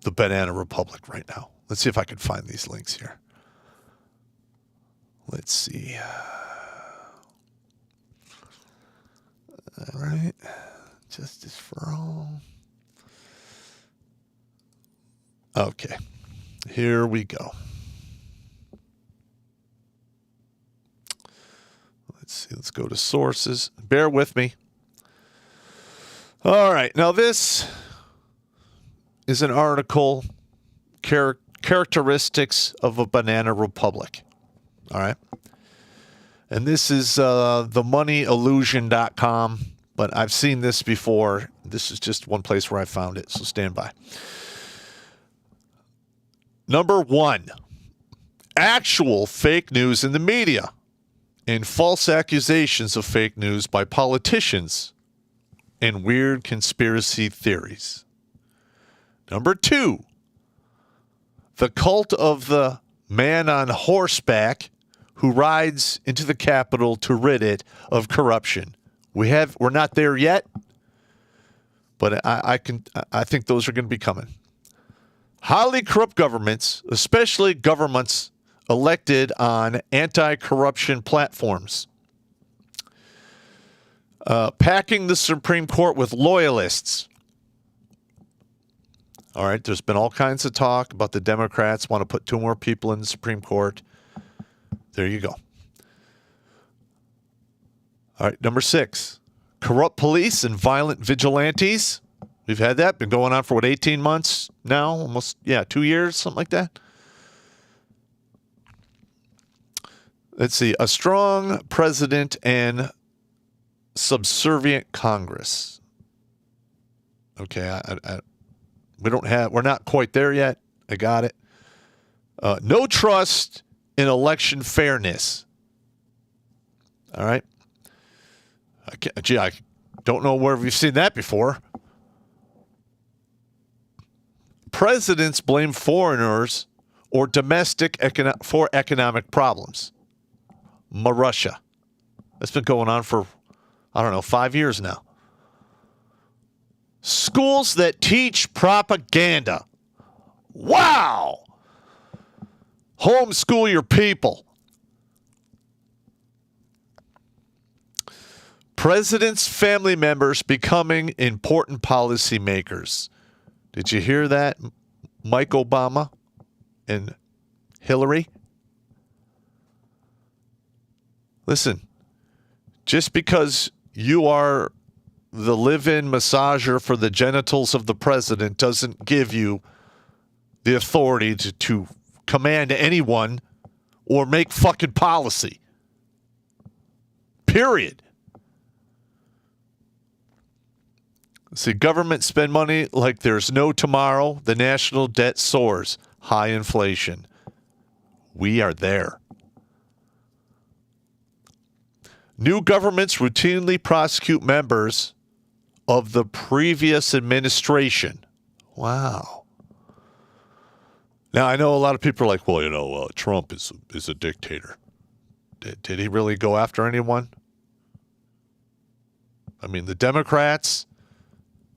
the banana republic right now. Let's see if I can find these links here. Let's see. All right. Justice for all. Okay. Here we go. Let's see. Let's go to sources. Bear with me. All right. Now, this is an article, Characteristics of a Banana Republic. All right. And this is themoneyillusion.com, but I've seen this before. This is just one place where I found it, so stand by. Number 1, actual fake news in the media and false accusations of fake news by politicians and weird conspiracy theories. Number 2, the cult of the man on horseback who rides into the Capitol to rid it of corruption. We're not there yet, but I think those are going to be coming. Highly corrupt governments, especially governments elected on anti-corruption platforms. Packing the Supreme Court with loyalists. All right, there's been all kinds of talk about the Democrats want to put 2 more people in the Supreme Court. There you go. All right, number 6, corrupt police and violent vigilantes. We've had that, been going on for 18 months now? Almost, 2 years, something like that. Let's see, a strong president and subservient Congress. Okay, we're not quite there yet. I got it. No trust in election fairness. All right. I don't know where we've seen that before. Presidents blame foreigners or domestic for economic problems. Russia. That's been going on for, 5 years now. Schools that teach propaganda. Wow! Homeschool your people. President's family members becoming important policymakers. Did you hear that, Mike Obama and Hillary? Listen, just because you are the live-in massager for the genitals of the president doesn't give you the authority to command anyone or make fucking policy. Period. See, government spend money like there's no tomorrow. The national debt soars. High inflation. We are there. New governments routinely prosecute members of the previous administration. Wow. Now, I know a lot of people are like, well, Trump is a dictator. Did he really go after anyone? I mean, the Democrats,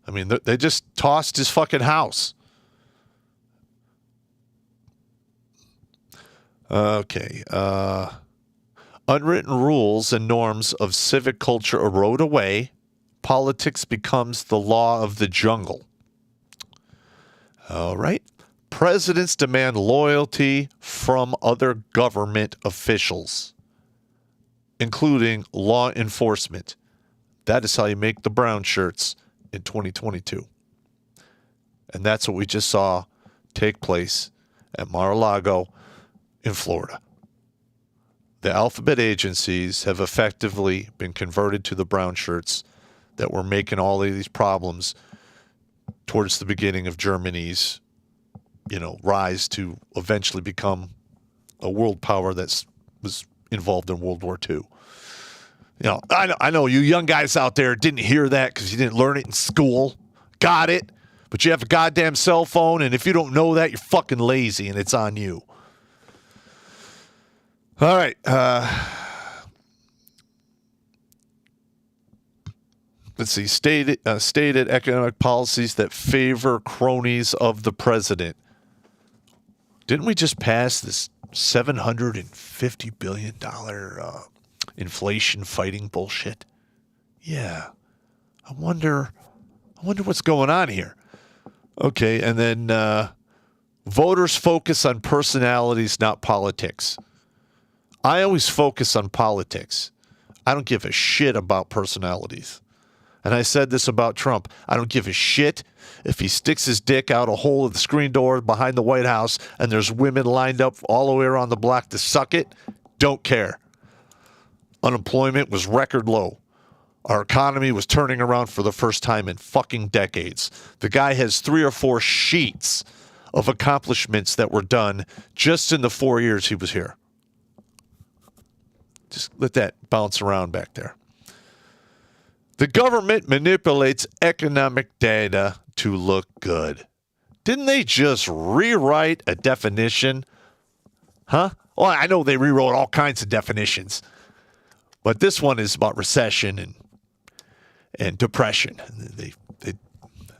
they just tossed his fucking house. Okay. Unwritten rules and norms of civic culture erode away. Politics becomes the law of the jungle. All right. Presidents demand loyalty from other government officials, including law enforcement. That is how you make the brown shirts in 2022. And that's what we just saw take place at Mar-a-Lago in Florida. The alphabet agencies have effectively been converted to the brown shirts that were making all of these problems towards the beginning of Germany's, rise to eventually become a world power that was involved in World War II. I know you young guys out there didn't hear that because you didn't learn it in school. Got it. But you have a goddamn cell phone, and if you don't know that, you're fucking lazy, and it's on you. All right. Let's see. Stated economic policies that favor cronies of the president. Didn't we just pass this $750 billion inflation fighting bullshit? Yeah. I wonder what's going on here. Okay, and then voters focus on personalities, not politics. I always focus on politics. I don't give a shit about personalities. And I said this about Trump. I don't give a shit if he sticks his dick out a hole of the screen door behind the White House and there's women lined up all the way around the block to suck it. Don't care. Unemployment was record low. Our economy was turning around for the first time in fucking decades. The guy has 3 or 4 sheets of accomplishments that were done just in the 4 years he was here. Just let that bounce around back there. The government manipulates economic data to look good. Didn't they just rewrite a definition? Huh? Well, I know they rewrote all kinds of definitions. But this one is about recession and depression. They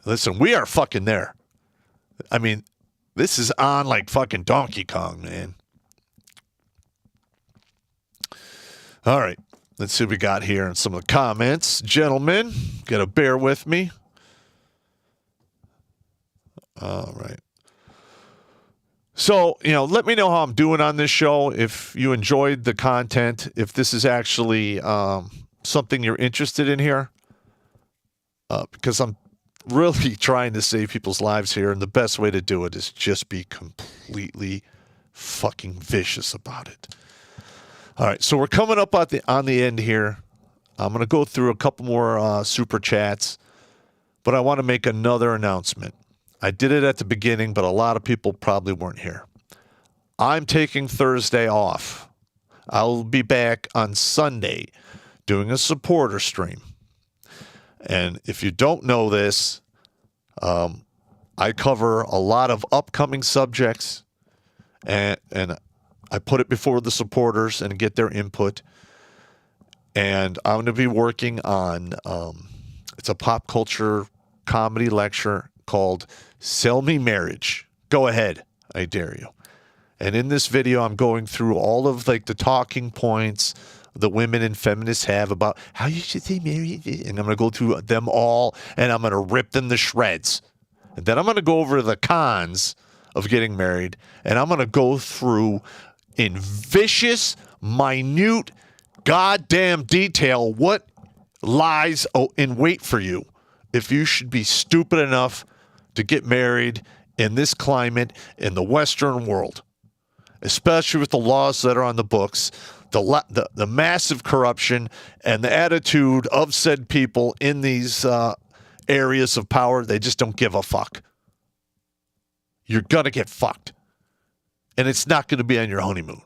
listen, we are fucking there. I mean, this is on like fucking Donkey Kong, man. All right. Let's see what we got here in some of the comments. Gentlemen, got to bear with me. All right. So, let me know how I'm doing on this show. If you enjoyed the content, if this is actually something you're interested in here. Because I'm really trying to save people's lives here. And the best way to do it is just be completely fucking vicious about it. All right, so we're coming up on the end here. I'm going to go through a couple more super chats, but I want to make another announcement. I did it at the beginning, but a lot of people probably weren't here. I'm taking Thursday off. I'll be back on Sunday doing a supporter stream. And if you don't know this, I cover a lot of upcoming subjects, and I put it before the supporters and get their input. And I'm going to be working on, it's a pop culture comedy lecture called Sell Me Marriage. Go ahead, I dare you. And in this video, I'm going through all of like the talking points that women and feminists have about how you should say marriage. And I'm going to go through them all, and I'm going to rip them to shreds. And then I'm going to go over the cons of getting married, and I'm going to go through in vicious, minute, goddamn detail what lies in wait for you if you should be stupid enough to get married in this climate in the Western world, especially with the laws that are on the books, the massive corruption, and the attitude of said people in these areas of power. They just don't give a fuck. You're going to get fucked. And it's not going to be on your honeymoon.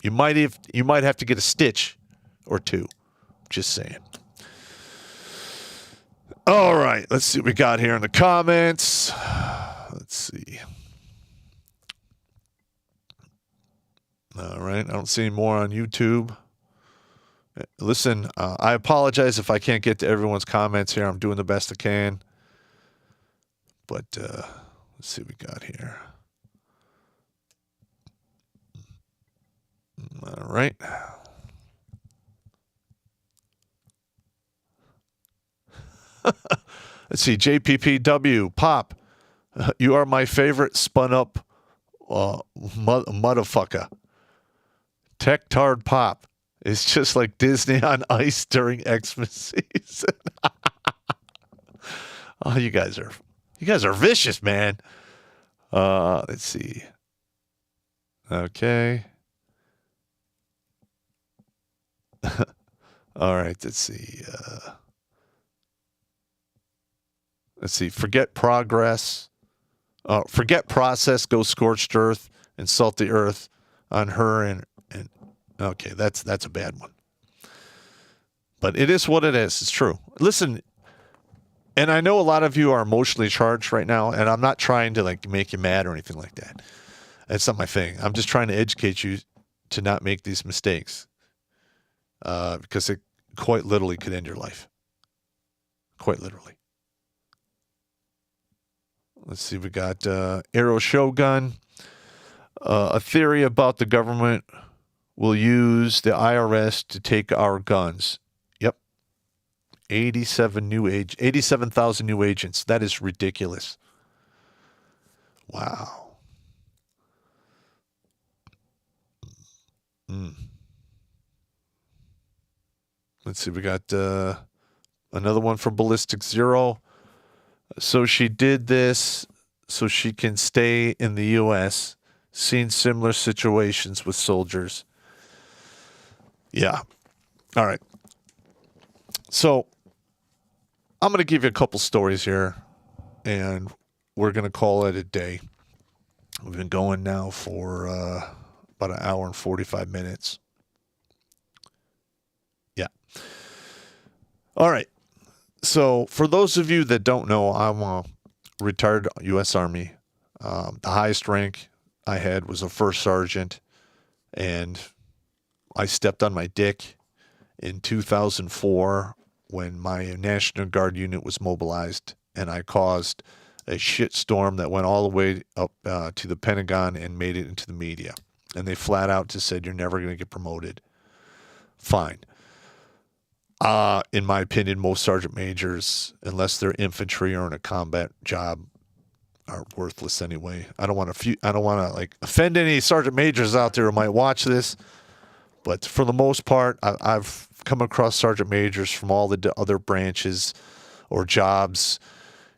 You might have to get a stitch or two. Just saying. All right, let's see what we got here in the comments. Let's see. All right, I don't see any more on YouTube. Listen, I apologize if I can't get to everyone's comments here. I'm doing the best I can. But let's see what we got here. All right. Let's see. JPPW, Popp, you are my favorite spun up motherfucker. Tech-tard Popp is just like Disney on ice during Xmas season. Oh, you guys are vicious, man. Let's see. Okay. All right, let's see. Let's see. Forget progress. Forget process. Go scorched earth. Insult the earth on her and okay, that's a bad one. But it is what it is. It's true. Listen, and I know a lot of you are emotionally charged right now, and I'm not trying to like make you mad or anything like that. That's not my thing. I'm just trying to educate you to not make these mistakes. Because it quite literally could end your life. Quite literally. Let's see, we got Arrow Shogun. A theory about the government will use the IRS to take our guns. Yep. 87,000 new agents. That is ridiculous. Wow. Let's see, we got another one from Ballistic Zero. So she did this so she can stay in the U.S., seen similar situations with soldiers. Yeah. All right. So I'm going to give you a couple stories here, and we're going to call it a day. We've been going now for about an hour and 45 minutes. Yeah. All right. So for those of you that don't know, I'm a retired U.S. Army. The highest rank I had was a first sergeant, and I stepped on my dick in 2004 when my National Guard unit was mobilized, and I caused a shitstorm that went all the way up to the Pentagon and made it into the media. And they flat out just said, you're never going to get promoted. Fine. In my opinion, most sergeant majors, unless they're infantry or in a combat job, are worthless anyway. I don't want to like offend any sergeant majors out there who might watch this, but for the most part, I've come across sergeant majors from all the other branches or jobs,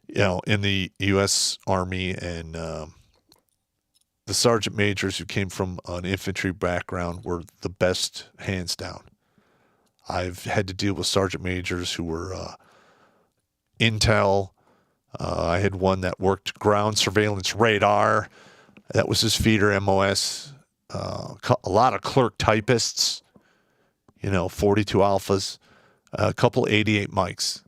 in the U.S. Army, and the sergeant majors who came from an infantry background were the best, hands down. I've had to deal with sergeant majors who were intel. I had one that worked ground surveillance radar. That was his feeder, MOS. A lot of clerk typists, 42 alphas, a couple 88 mics.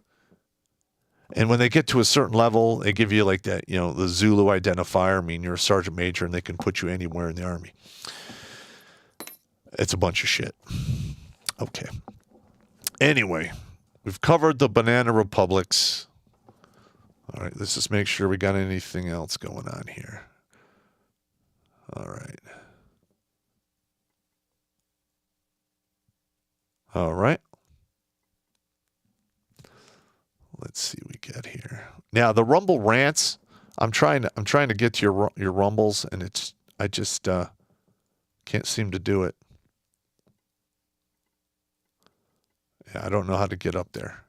And when they get to a certain level, they give you like that, the Zulu identifier. I mean, you're a sergeant major and they can put you anywhere in the Army. It's a bunch of shit. Okay. Anyway, we've covered the Banana Republics. All right, let's just make sure we got anything else going on here. All right. All right. Let's see what we got here. Now the Rumble rants. I'm trying to get to your Rumbles, and I just can't seem to do it. Yeah, I don't know how to get up there.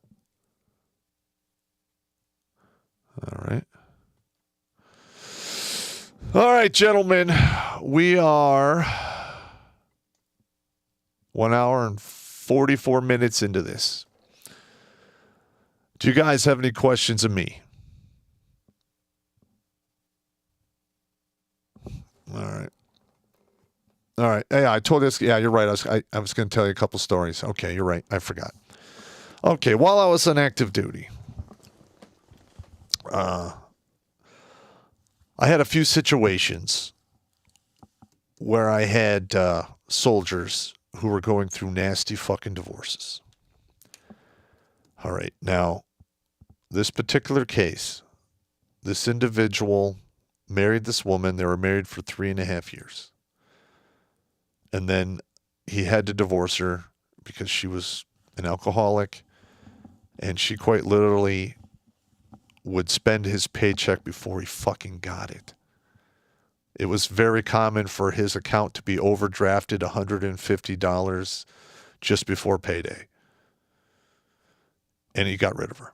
All right. All right, gentlemen. We are 1 hour and 44 minutes into this. Do you guys have any questions of me? All right. All right. Yeah, I told this. Yeah, you're right. I was going to tell you a couple stories. Okay, you're right. I forgot. Okay, while I was on active duty, I had a few situations where I had soldiers who were going through nasty fucking divorces. All right. Now, this particular case, this individual married this woman. They were married for 3.5 years. And then he had to divorce her because she was an alcoholic. And she quite literally would spend his paycheck before he fucking got it. It was very common for his account to be overdrafted $150 just before payday. And he got rid of her.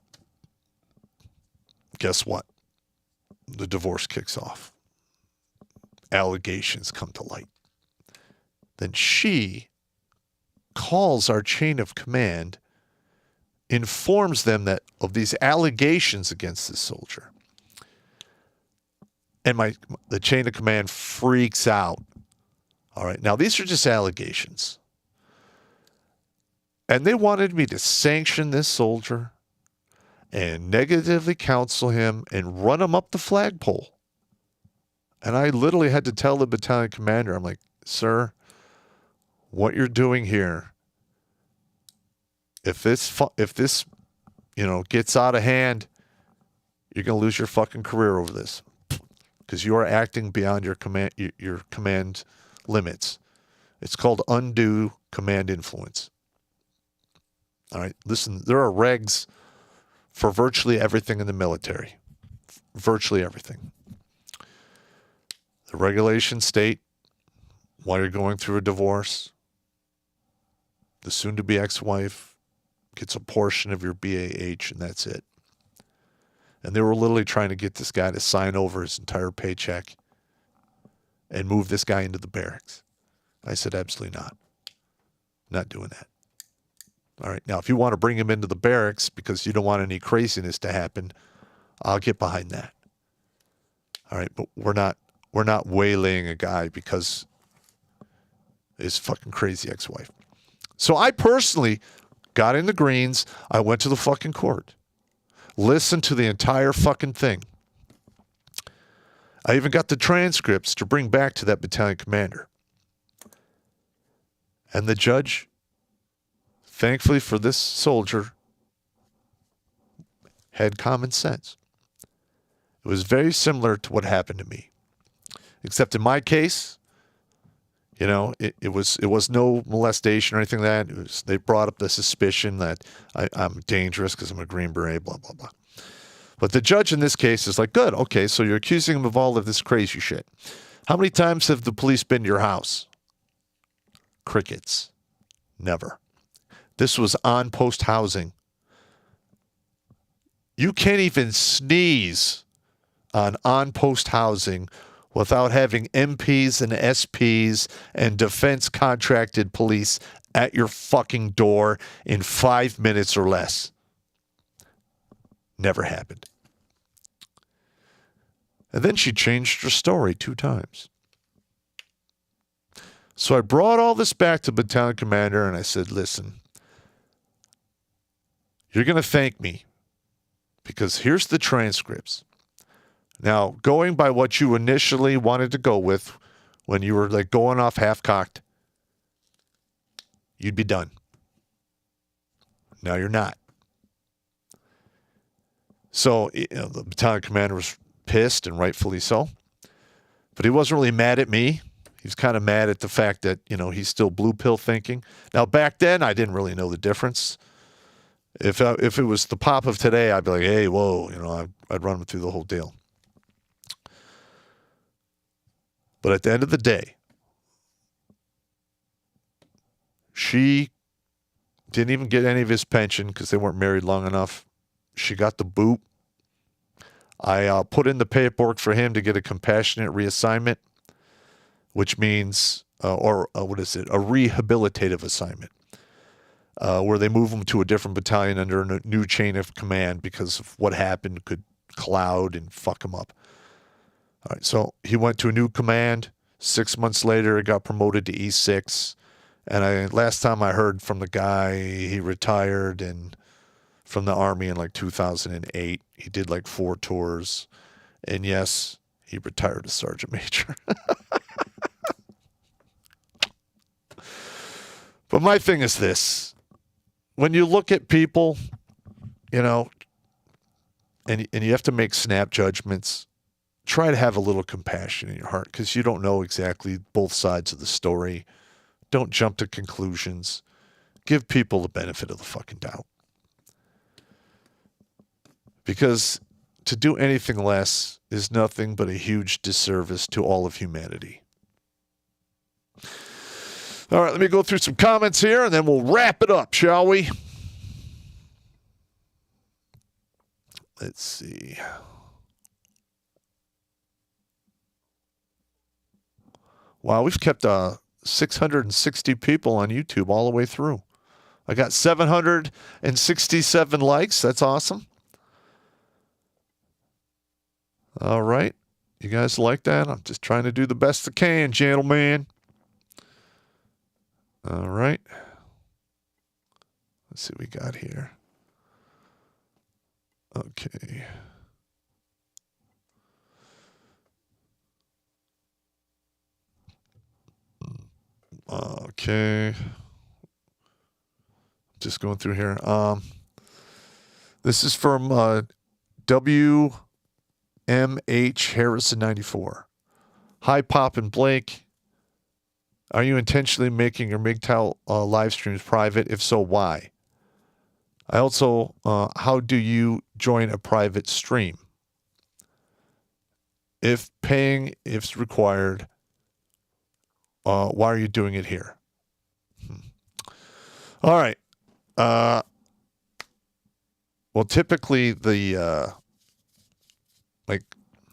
Guess what? The divorce kicks off. Allegations come to light. Then she calls our chain of command, informs them that of these allegations against this soldier. And the chain of command freaks out. All right. Now, these are just allegations. And they wanted me to sanction this soldier and negatively counsel him and run him up the flagpole. And I literally had to tell the battalion commander, I'm like, sir, what you're doing here, if this gets out of hand, you're going to lose your fucking career over this because you are acting beyond your command limits. It's called undue command influence. All right, listen, there are regs for virtually everything in the military. Virtually everything. The regulations state while you're going through a divorce, the soon-to-be ex-wife gets a portion of your BAH, and that's it. And they were literally trying to get this guy to sign over his entire paycheck and move this guy into the barracks. I said, absolutely not. Not doing that. All right. Now, if you want to bring him into the barracks because you don't want any craziness to happen, I'll get behind that. All right. But we're not waylaying a guy because his fucking crazy ex-wife. So I personally got in the greens. I went to the fucking court. Listened to the entire fucking thing. I even got the transcripts to bring back to that battalion commander. And the judge, thankfully for this soldier, had common sense. It was very similar to what happened to me. Except in my case, it was no molestation or anything like that. They brought up the suspicion that I'm dangerous because I'm a Green Beret, blah, blah, blah. But the judge in this case is like, good, okay, so you're accusing him of all of this crazy shit. How many times have the police been to your house? Crickets. Never. This was on-post housing. You can't even sneeze on-post housing without having MPs and SPs and defense contracted police at your fucking door in 5 minutes or less. Never happened. And then she changed her story 2 times. So I brought all this back to battalion commander and I said, listen, you're going to thank me because here's the transcripts. Now, going by what you initially wanted to go with when you were like going off half-cocked, you'd be done. Now you're not. So, the battalion commander was pissed, and rightfully so. But he wasn't really mad at me. He was kind of mad at the fact that, he's still blue pill thinking. Now, back then, I didn't really know the difference. If it was the Popp of today, I'd be like, hey, whoa, I'd run him through the whole deal. But at the end of the day, she didn't even get any of his pension because they weren't married long enough. She got the boot. I put in the paperwork for him to get a compassionate reassignment, which means, a rehabilitative assignment, where they move him to a different battalion under a new chain of command because of what happened could cloud and fuck him up. All right, so he went to a new command. 6 months later, he got promoted to E6. And last time I heard from the guy, he retired from the Army in like 2008. He did like 4 tours. And yes, he retired as Sergeant Major. But my thing is this. When you look at people, and you have to make snap judgments, try to have a little compassion in your heart because you don't know exactly both sides of the story. Don't jump to conclusions. Give people the benefit of the fucking doubt. Because to do anything less is nothing but a huge disservice to all of humanity. All right, let me go through some comments here, and then we'll wrap it up, shall we? Let's see. Wow, we've kept 660 people on YouTube all the way through. I got 767 likes. That's awesome. All right. You guys like that? I'm just trying to do the best I can, gentlemen. All right. Let's see what we got here. Okay. Okay. Just going through here. This is from WMH Harrison 94. Hi, Popp and Blake. Are you intentionally making your MGTOW live streams private? If so, why? I also, how do you join a private stream? If paying, if required, why are you doing it here? All right. Well, typically like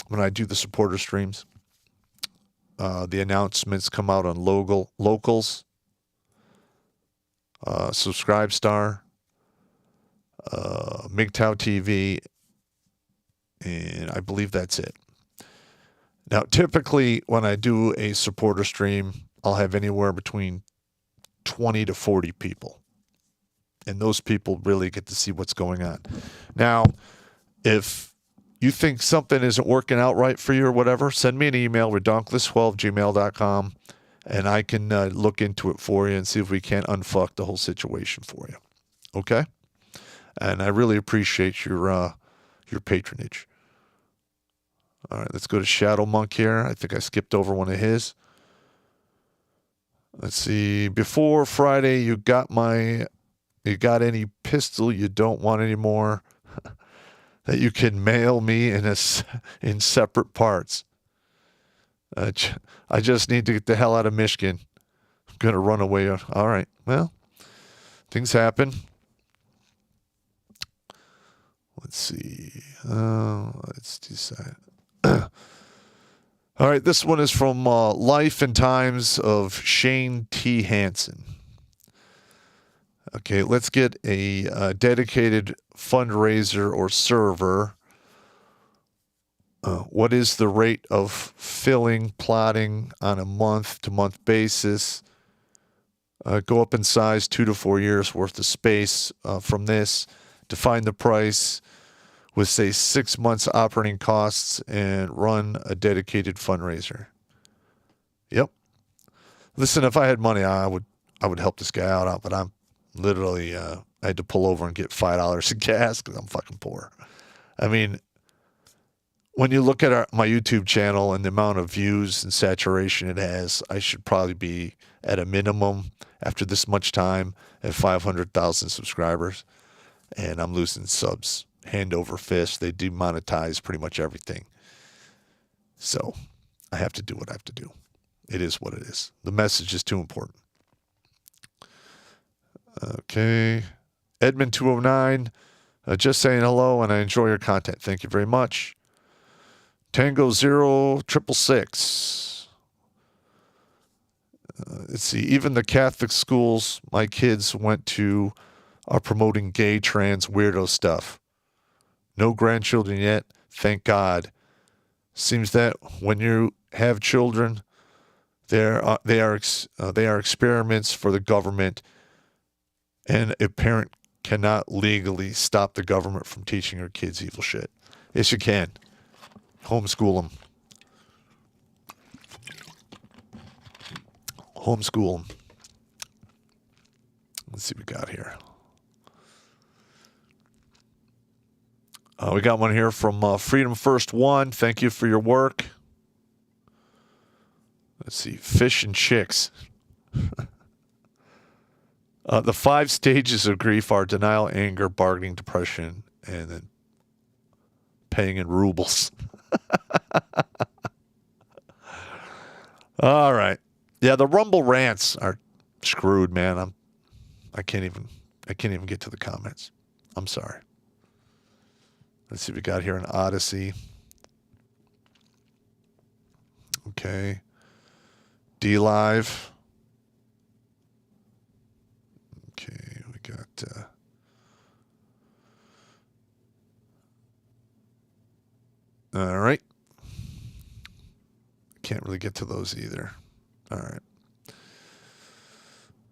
when I do the supporter streams, the announcements come out on locals, Subscribe Star, MGTOW TV, and I believe that's it. Now, typically when I do a supporter stream, I'll have anywhere between 20 to 40 people. And those people really get to see what's going on. Now, if you think something isn't working out right for you or whatever, send me an email, redonkulous12@gmail.com, and I can look into it for you and see if we can't unfuck the whole situation for you. Okay? And I really appreciate your patronage. All right, let's go to Shadow Monk here. I think I skipped over one of his. Let's see. Before Friday, you got any pistol you don't want anymore that you can mail me in separate parts. I just need to get the hell out of Michigan. I'm going to run away. All right. Well, things happen. Let's see. Let's decide. All right. This one is from Life and Times of Shane T. Hansen. Okay, let's get a dedicated fundraiser or server What is the rate of filling, plotting on a month-to-month basis? Go up in size 2 to 4 years worth of space from this. Define the price with, say, 6 months operating costs and run a dedicated fundraiser. Yep. Listen, if I had money, I would help this guy out, but I'm literally, I had to pull over and get $5 in gas because I'm fucking poor. I mean, when you look at my YouTube channel and the amount of views and saturation it has, I should probably be at a minimum after this much time at 500,000 subscribers. And I'm losing subs hand over fist. They demonetize pretty much everything. So I have to do what I have to do. It is what it is. The message is too important. Okay. Edmund 209, just saying hello and I enjoy your content. Thank you very much. Tango 0666. Let's see. Even the Catholic schools my kids went to are promoting gay, trans, weirdo stuff. No grandchildren yet. Thank God. Seems that when you have children, they are experiments for the government, and a parent cannot legally stop the government from teaching your kids evil shit. Yes, you can. Homeschool them. Homeschool them. Let's see what we got here. We got one here from Freedom First One. Thank you for your work. Let's see. Fish and chicks. The 5 stages of grief are denial, anger, bargaining, depression, and then paying in rubles. All right. Yeah, the Rumble rants are screwed, man. I can't even get to the comments. I'm sorry. Let's see what we got here in Odyssey. Okay. D-Live. Okay, we got... all right. Can't really get to those either. All right.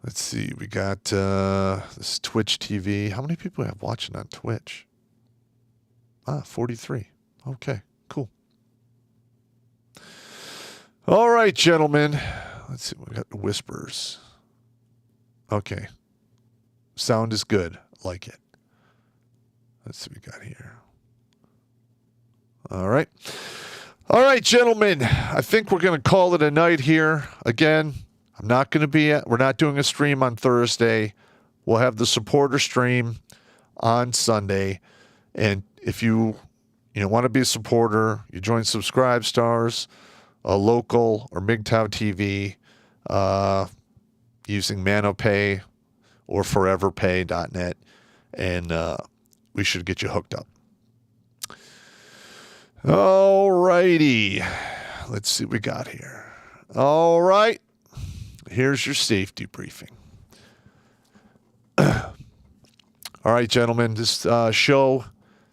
Let's see. We got this Twitch TV. How many people have watching on Twitch? 43. Okay, cool. All right, gentlemen. Let's see. We got the whispers. Okay. Sound is good. Like it. Let's see what we got here. All right. All right, gentlemen. I think we're going to call it a night here. Again, I'm not going to be we're not doing a stream on Thursday. We'll have the supporter stream on Sunday. And if you want to be a supporter, you join Subscribe Stars, a local or MGTOW TV, using ManoPay or foreverpay.net, and we should get you hooked up. All righty. Let's see what we got here. All right. Here's your safety briefing. All right, gentlemen, this show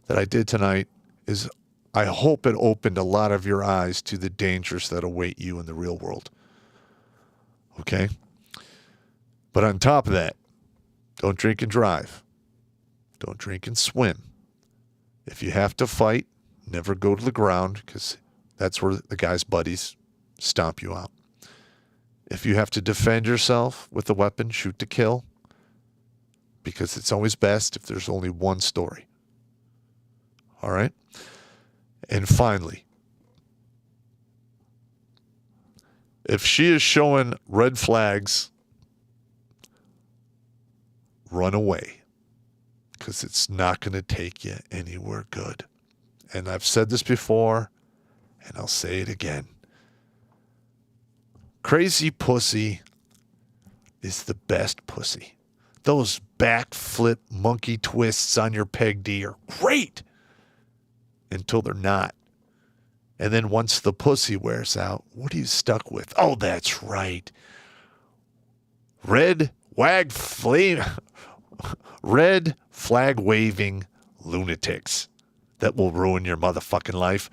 that I did tonight is, I hope it opened a lot of your eyes to the dangers that await you in the real world. Okay? But on top of that, don't drink and drive. Don't drink and swim. If you have to fight, never go to the ground, because that's where the guy's buddies stomp you out. If you have to defend yourself with a weapon, shoot to kill, because it's always best if there's only one story. All right? And finally, if she is showing red flags, run away, because it's not going to take you anywhere good. And I've said this before, and I'll say it again. Crazy pussy is the best pussy. Those backflip monkey twists on your peg D are great until they're not. And then once the pussy wears out, what are you stuck with? Oh, that's right. Red flag waving lunatics that will ruin your motherfucking life.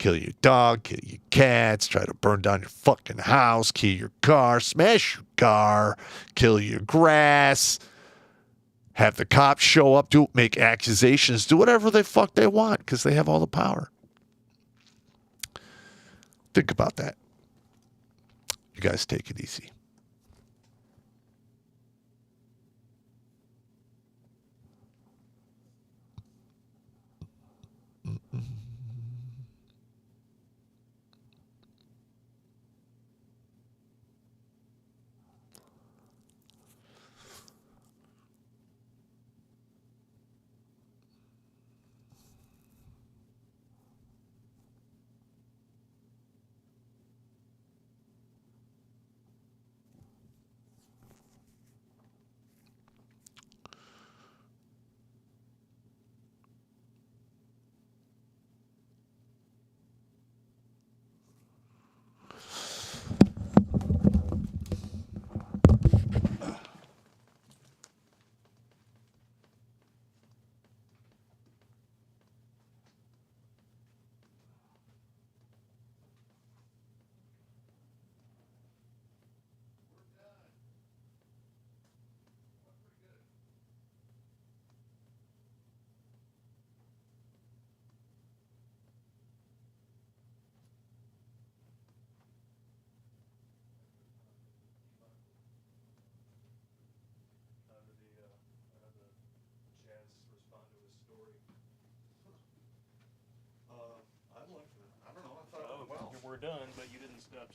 Kill your dog, kill your cats, try to burn down your fucking house, kill your car, smash your car, kill your grass, have the cops show up, make accusations, do whatever the fuck they want because they have all the power. Think about that. You guys take it easy. We're done, but you didn't stop.